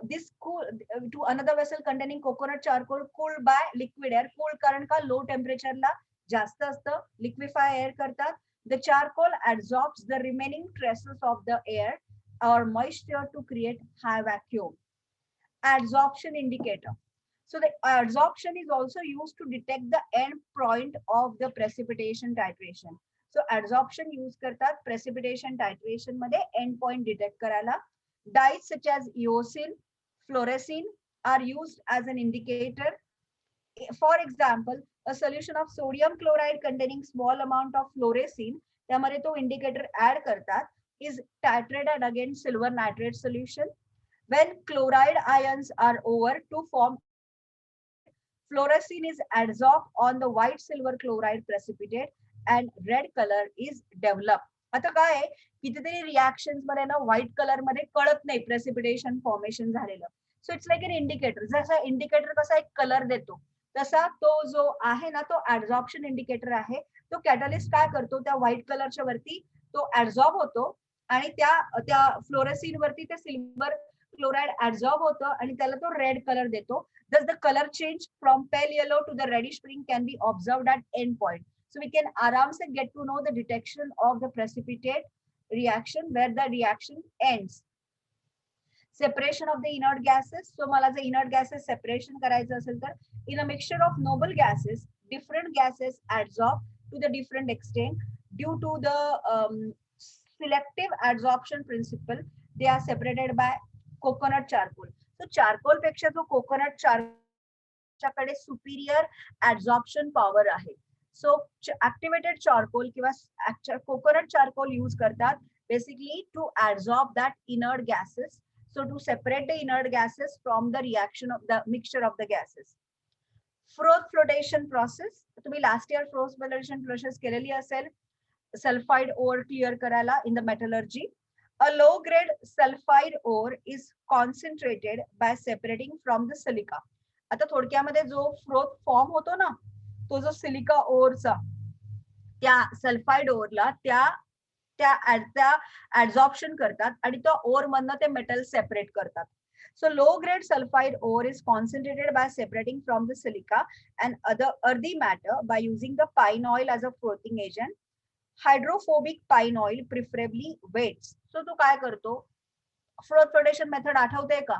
this cool to another vessel containing coconut charcoal cooled by liquid air. Cool कारण का लो टेम्परेचरला जास्त असतं, लिक्विफाय एअर करतात. The charcoal adsorbs the remaining traces of the air or moisture to create high vacuum. Adsorption indicator. So the adsorption is also used to detect the end point of the precipitation titration. So adsorption use करतात precipitation titration मध्ये end point detect करायला. Dyes such as eosin, fluorescein are used as an indicator. For example, a solution of sodium chloride containing small amount of fluorescein, त्यामध्ये तो indicator add करतात, is titrated against silver nitrate solution. When chloride ions are over to form, fluorescein is adsorbed on the white silver chloride precipitate and red color is developed. आता काय आहे, कितीतरी reactions मध्ये ना white colour मध्ये कळत नाही प्रेसिपिटेशन फॉर्मेशन झालेलं. So it's like an indicator. जसा इंडिकेटर कसा एक कलर देतो तसा तो जो आहे ना तो ऍडसॉर्प्शन इंडिकेटर आहे. तो कॅटलिस्ट काय करतो, त्या व्हाईट कलरच्या वरती तो ऍडसॉर्ब होतो आणि त्या फ्लोरेसिन वरती ते सिल्वर क्लोराइड ऍडसॉर्ब होतं आणि त्याला तो रेड कलर देतो. Thus the color change from pale yellow to the reddish pink can be observed at end point. So we can आराम से get to know the detection of the precipitate reaction where the reaction ends. Separation of the inert gases. So मला जर inert gases separation करायचं असेल तर in a mixture of noble gases, different gases adsorb to the different extent due to the selective adsorption principle. They are separated by coconut charcoal. So charcoal पेक्षा जो coconut चारकोलच्याकडे superior adsorption power आहे. So activated charcoal किंवा coconut charcoal use करतात basically to adsorb that inert gases. So to separate the inert gases from the reaction of the mixture of the gases. Froth flotation process. तुम्ही last year froth flotation process केलेली असेल sulphide ore clear करायला in the metallurgy. A low-grade sulfide ore is concentrated by separating from the silica. आता थोडक्यामध्ये जो froth form होतो ना, तो जो सिलिका ओरचा त्या सल्फाइड ओरला त्या ऍडसॉर्प्शन करतात आणि त्या ओर मधनं ते मेटल सेपरेट करतात. So low-grade sulfide ore is concentrated by separating from the silica and other earthy matter by using the pine oil as a frothing agent. Hydrophobic pine oil preferably wets. So तो काय करतो, froth flotation method आठवते का,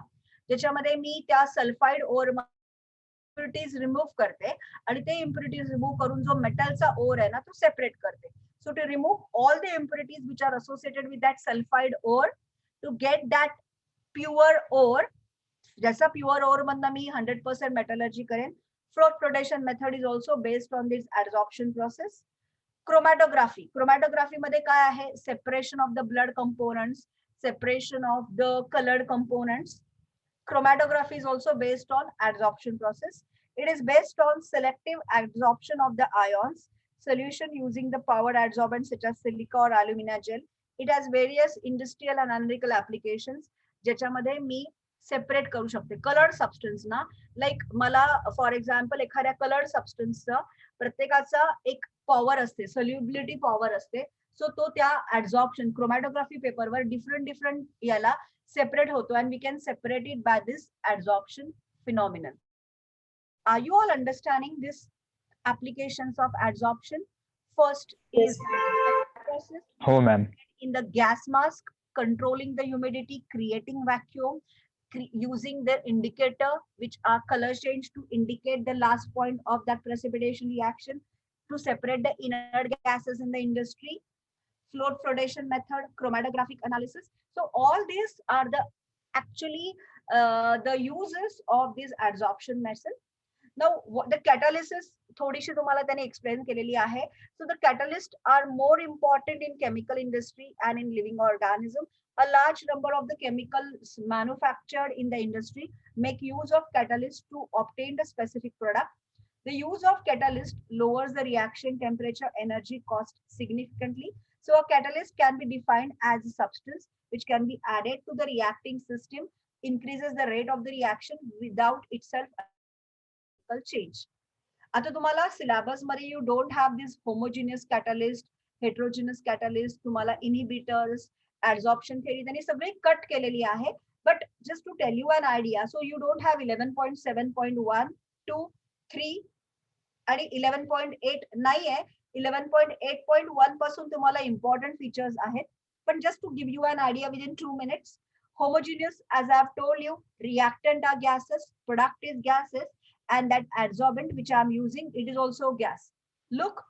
ज्याच्यामध्ये मी त्या sulphide ओर impurities remove करते आणि ते इम्प्युरिटीज रिमूव्ह करून जो मेटलचा ओर आहे ना तो सेपरेट करते. So to remove all the impurities which are associated with that sulphide ore to get that pure ore, जैसा प्युअर ओर मधनं मी 100% मेटलर्जी करेन. Float flotation method is also based on this adsorption process. Chromatography मध्ये काय आहे, separation of the blood components, separation of the colored components. Chromatography is also based on adsorption process. It is based on selective adsorption of the ions solution using the powered adsorbents such as silica or alumina gel. It has various industrial and analytical applications ज्याच्यामध्ये मी separate करू शकते coloured substance ना. Like मला for example एखाद्या coloured सबस्टन्सचा प्रत्येकाचा एक power असते, solubility power असते. सो तो त्या ऍडझॉर्प्शन क्रोमॅटोग्राफी पेपरवर डिफरंट याला सेपरेट होतो and we can separate it by this adsorption phenomenon. Are you all understanding this applications of adsorption? First is process हो ma'am. in the gas mask, controlling the humidity, creating vacuum, using the indicator which are color changed to indicate the last point of that precipitation reaction to separate the inert gases in the industry. Float flotation method, chromatographic analysis. So all these are the actually the uses of this adsorption method. Now the catalysis थोडीशी तुम्हाला त्याने explain केलेली आहे. So the catalysts are more important in chemical industry and in living organism. A large number of the chemicals manufactured in the industry make use of catalysts to obtain the specific product. The use of catalyst lowers the reaction temperature, energy cost significantly. So a catalyst can be defined as a substance which can be added to the reacting system, increases the rate of the reaction without itself change. आता तुम्हाला syllabus मध्ये you don't have this homogeneous catalyst, heterogeneous catalyst, तुम्हाला inhibitors, adsorption theory त्यांनी सगळी cut केलेली आहे. But just to tell you an idea, so you don't have 11.7.1, 2, 3 आणि 11.8 नाही आहे. 11.8.1 पासून तुम्हाला इम्पॉर्टंट फीचर्स आहेत. पण just to give you an idea within 2 minutes, homogeneous, as I have told you, reactant are gases, product is gases, and that adsorbent which I am using, it is also gas. Look,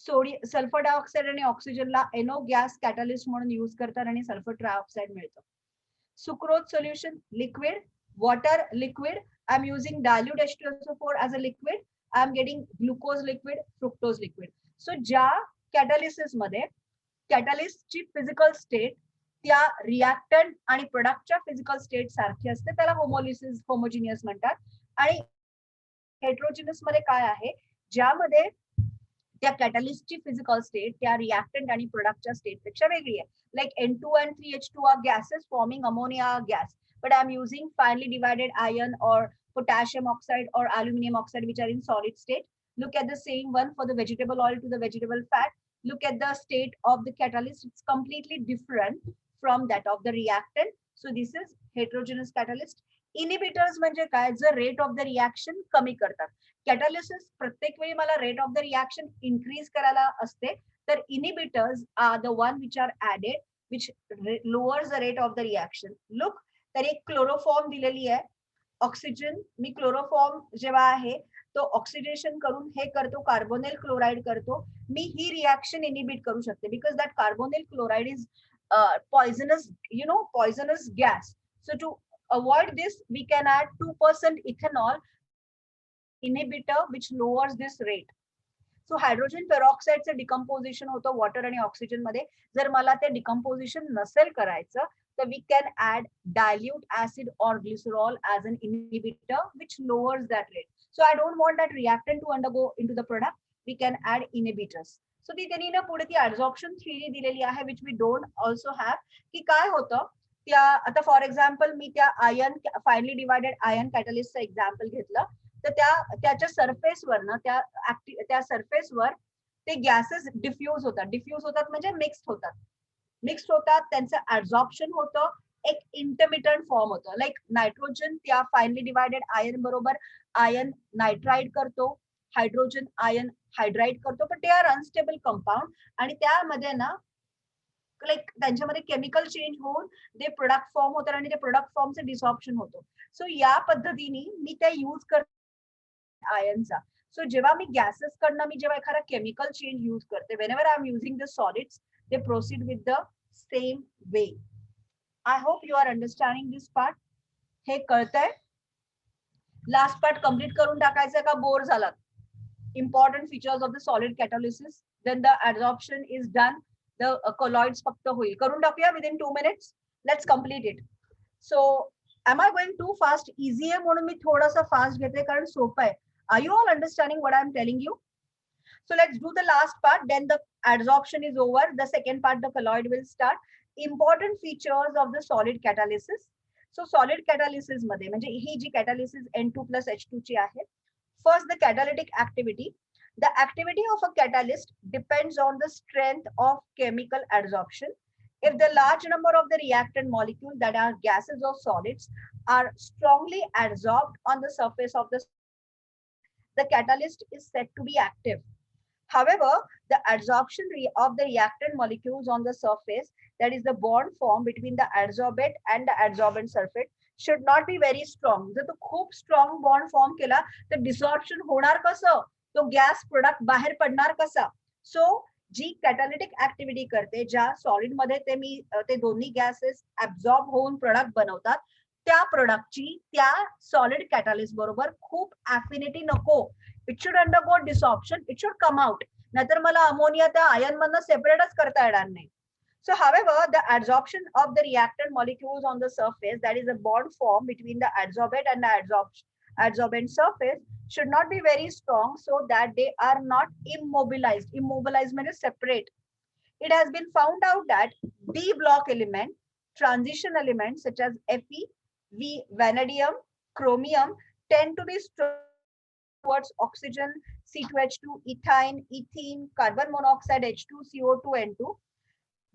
sodium, sulfur dioxide आणि oxygen ला NO gas catalyst म्हणून use करतात आणि sulfur trioxide मिळतं. Sucrose solution liquid, water liquid. I am using dilute H2SO4 as a liquid. I am getting glucose liquid, fructose liquid. So ज्या कॅटलिसिस मध्ये कॅटलिस्टची physical state त्या reactant आणि प्रोडक्टच्या physical state सारखी असते, त्याला होमोजिनियस म्हणतात. आणि हेट्रोजिनस मध्ये काय आहे, ज्यामध्ये त्या कॅटलिस्टची फिजिकल स्टेट त्या रिएक्टंट आणि प्रोडक्टच्या स्टेट पेक्षा वेगळी आहे. Like N2 and 3H2 are gases forming ammonia gas, but I am using finely divided iron or potassium oxide or aluminum oxide which are in solid state. Look at the same one for the vegetable oil to the vegetable fat. Look at the state of the catalyst, it's completely different from that of the reactant. So this is heterogeneous catalyst. Inhibitors म्हणजे काय, जर rate of the reaction कमी करतात. कॅटलिसिस प्रत्येक वेळी मला rate of the reaction increase करायला असते, तर inhibitors are the one which are added which lowers the rate of the reaction. Look, तर एक क्लोरोफॉर्म दिलेली आहे. ऑक्सिजन, मी क्लोरोफॉर्म जेव्हा आहे तो ऑक्सिडेशन करून हे करतो, कार्बोनिल क्लोराइड करतो. मी ही रिएक्शन इनिबिट करू शकते because that carbonyl chloride is poisonous, you know, poisonous gas. So to avoid this, we can add 2% ethanol inhibitor which lowers this rate. So hydrogen peroxide चे decomposition होतं water आणि oxygen मध्ये. जर मला ते decomposition नसेल करायचं तर we can add dilute acid or glycerol as an inhibitor which lowers that rate. So I don't want that reactant to undergo into the product, we can add inhibitors. So ती त्यांनी ना पुढे ती adsorption theory दिलेली आहे which we don't also have. की काय होतं त्या, आता फॉर एक्झाम्पल मी त्या आयन फायनली डिवायडेड आयन कॅटलिस्टचं एक्झाम्पल घेतलं, तर त्याच्या सरफेसवर ना त्या सरफेसवर ते गॅसेस डिफ्यूज होतात म्हणजे मिक्स्ड होतात, त्यांचं ऍडझॉर्प्शन होतं, एक इंटरमिटंट फॉर्म होतं. लाईक नायट्रोजन त्या फायनली डिवायडेड आयन बरोबर आयन नायट्राइड करतो, हायड्रोजन आयन हायड्राइड करतो, पण ते आर अनस्टेबल कंपाऊंड आणि त्यामध्ये ना लाईक त्यांच्यामध्ये केमिकल चेंज होऊन ते प्रोडक्ट फॉर्म होतात आणि ते प्रोडक्ट फॉर्मचे डिसॉर्प्शन होतो. सो या पद्धतीने मी त्या यूज करते आयनचा. सो जेव्हा मी गॅसेस कडनं मी जेव्हा एखादा केमिकल चेंज यूज करते, whenever I am using the solids, they proceed with the same way. I hope you are understanding this part. हे कळतंय? लास्ट पार्ट कंप्लीट करून टाकायचं का बोर झालात? Important features of the solid catalysis, then the adsorption is done, the colloids फक्त होईल. करून टाकूया within 2 minutes. Let's complete it. So am I going too fast? Easy आहे म्हणून मी थोडासा फास्ट घेते कारण सोपं आहे. Are you all understanding what I am telling you? So let's do the last part, then the adsorption is over. The second part, the colloid will start. Important features of the solid catalysis. So solid catalysis मध्ये म्हणजे ही जी catalysis N2 plus H2 ची आहे. First, the catalytic activity. The activity of a catalyst depends on the strength of chemical adsorption. If the large number of the reactant molecules that are gases or solids are strongly adsorbed on the surface of the catalyst is said to be active. However, the adsorption of the reactant molecules on the surface, that is the bond formed between the adsorbate and the adsorbent surface, should not be very strong. जर तो खूप strong bond form केला तर desorption होणार कसं? तो gas product बाहेर पडणार कसा? सो जी कॅटालिटिक ऍक्टिव्हिटी करते, ज्या सॉलिड मध्ये ते दोन्ही गॅसेस ऍब्झॉर्ब होऊन प्रोडक्ट बनवतात, त्या प्रोडक्टची त्या सॉलिड कॅटालिस्ट बरोबर खूप ऍफिनिटी नको. It should undergo desorption, it should come out. नाहीतर मला अमोनिया त्या आयन मधनं सेपरेटच करता येणार नाही. So however, the adsorption of the reactant molecules on the surface, that is a bond formed between the adsorbate and the adsorbent surface, should not be very strong so that they are not immobilized. Immobilized means separate. It has been found out that D block element, transition elements such as Fe, vanadium, chromium tend to be strong towards oxygen, C2H2, ethine, ethene, carbon monoxide, H2, CO2, N2.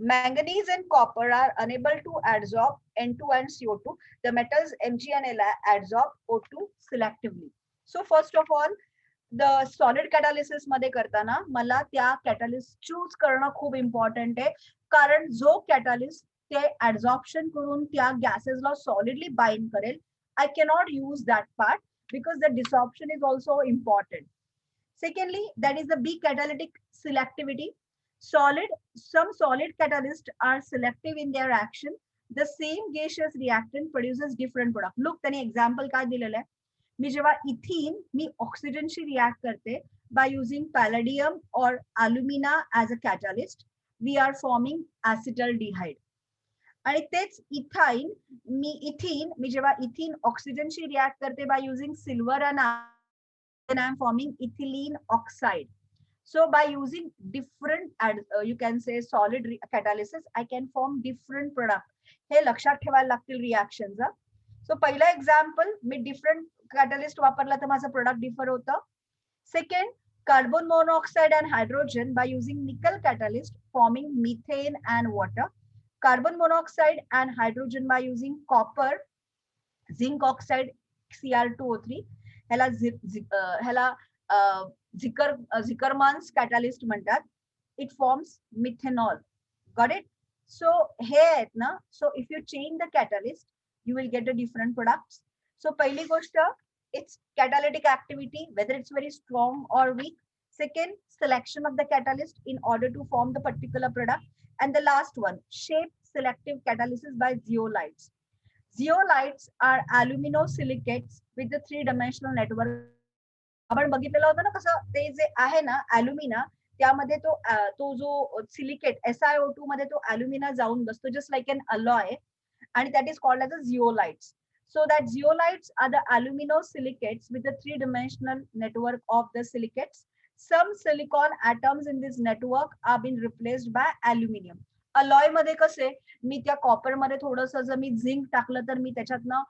Manganese and copper are unable to adsorb N2 and CO2. The metals Mg and Li adsorb O2 selectively. So first of all, the solid catalysis मध्ये करताना मला त्या catalyst choose करणं खूप important आहे, कारण जो catalyst ते adsorption करून त्या gases ला solidly bind करेल, I cannot use that part because the desorption is also important. Secondly, that is the B catalytic selectivity. Some solid catalysts are selective in their action. The same gaseous reactant produces different product. Look, त्याने example काय दिलेलं आहे? मी जेव्हा ethene मी ऑक्सिजनशी react करते by using palladium or alumina as a catalyst, we are forming acetaldehyde. आणि तेच ethyne मी जेव्हा ethene ऑक्सिजनशी react करते by using silver and then I am forming ethylene oxide. So by using different, you can say solid catalysis, I can form different product. हे लक्षात ठेवायला लागतील रिॲक्शनचा. सो पहिला example, मी different catalyst वापरला तर माझं प्रोडक्ट डिफर होतं. Second, carbon monoxide and hydrogen by using nickel catalyst forming methane and water. Carbon monoxide and hydrogen by using copper, zinc oxide, Cr2O3. ह्याला Zickerman's catalyst म्हणतात. It forms methanol. Got it? So हे आहेत ना, so if you change the catalyst, you will get a different products. So पहिली गोष्ट, its catalytic activity, whether it's very strong or weak. Second, selection of the catalyst in order to form the particular product. And the last one, shape selective catalysis by zeolites. Zeolites are aluminosilicates with the three-dimensional network. आपण बघितलेलं होतं ना कसं ते जे आहे ना alumina, त्यामध्ये तो जो सिलिकेट SiO2 मध्ये तो अॅल्युमिना जाऊन बसतो, जस्ट लाईक एन अलॉय, आणि that is called as a zeolites. So that zeolites are the aluminosilicates with the three-dimensional network of the silicates. Some silicon atoms in this network are being replaced by aluminium. Alloy मध्ये कसे, मी त्या copper मध्ये थोडंसं जर मी zinc टाकलं तर मी त्याच्यातनं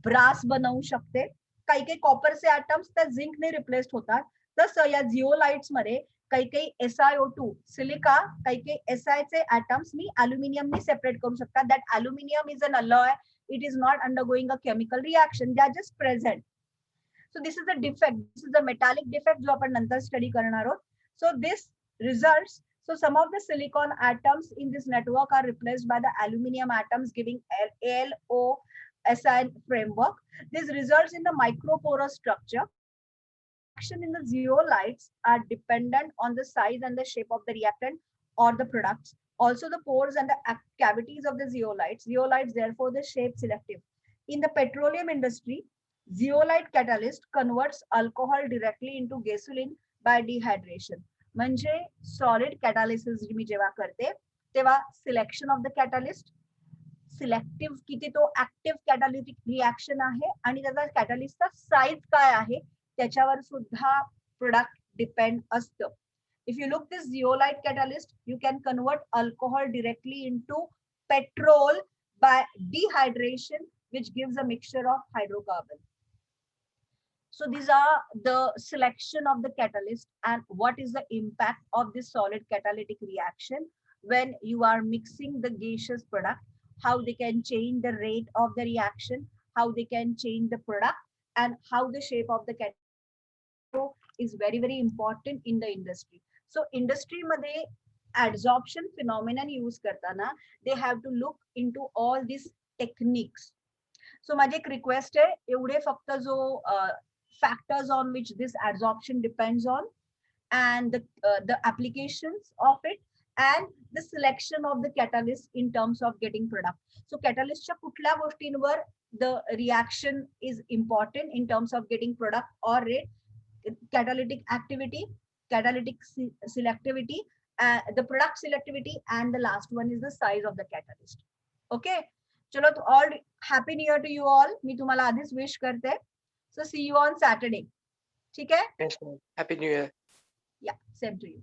brass बनवू शकते. काही काही कॉपरचे ॲटम्स त्या झिंकने रिप्लेस्ड होतात. तसं या जिओलाइट्स मध्ये काही काही SiO2 सिलिका, काही काही SI चे ॲटम्स मी अल्युमिनियमने सेपरेट करू शकतात. That aluminium is an alloy, it is not undergoing a chemical reaction, they are just present. So this is the defect, this is the metallic defect जो आपण नंतर study करणार आहोत. So this results, so some of the silicon atoms in this network are replaced by the aluminium atoms, giving AlO SI framework. This results in the microporous structure. Action in the zeolites are dependent on the size and the shape of the reactant or the products. Also, the pores and the cavities of the zeolites. Zeolites, therefore, the shape selective. In the petroleum industry, zeolite catalyst converts alcohol directly into gasoline by dehydration. म्हणजे solid कॅटालिसिस मी जेव्हा करते तेव्हा selection of the कॅटालिस्ट, selective किती तो active कॅटालिटिक reaction आहे आणि त्याचा कॅटालिस्टचा size काय आहे त्याच्यावर सुद्धा प्रोडक्ट डिपेंड असतं. If you look this zeolite catalyst, you can convert alcohol directly into petrol by dehydration, which gives a mixture of hydrocarbon. So these are the selection of the catalyst and what is the impact of this solid catalytic reaction when you are mixing the gaseous product, how they can change the rate of the reaction, how they can change the product, and how the shape of the catalyst is very, very important in the industry. So industry मध्ये adsorption phenomenon use करताना they have to look into all these techniques. So माझी एक request आहे, एवढे फक्त जो factors on which this adsorption depends on and the applications of it and the selection of the catalyst in terms of getting product. So catalyst च्या कुठल्या गोष्टींवर the reaction is important in terms of getting product or rate, catalytic activity, catalytic selectivity, the product selectivity, and the last one is the size of the catalyst. Okay, चलो तो all happy new year to you all. मी तुम्हाला आधीच wish करते. So see you on Saturday. ठीक है? Yes, ma'am. Happy New Year. Yeah, same to you.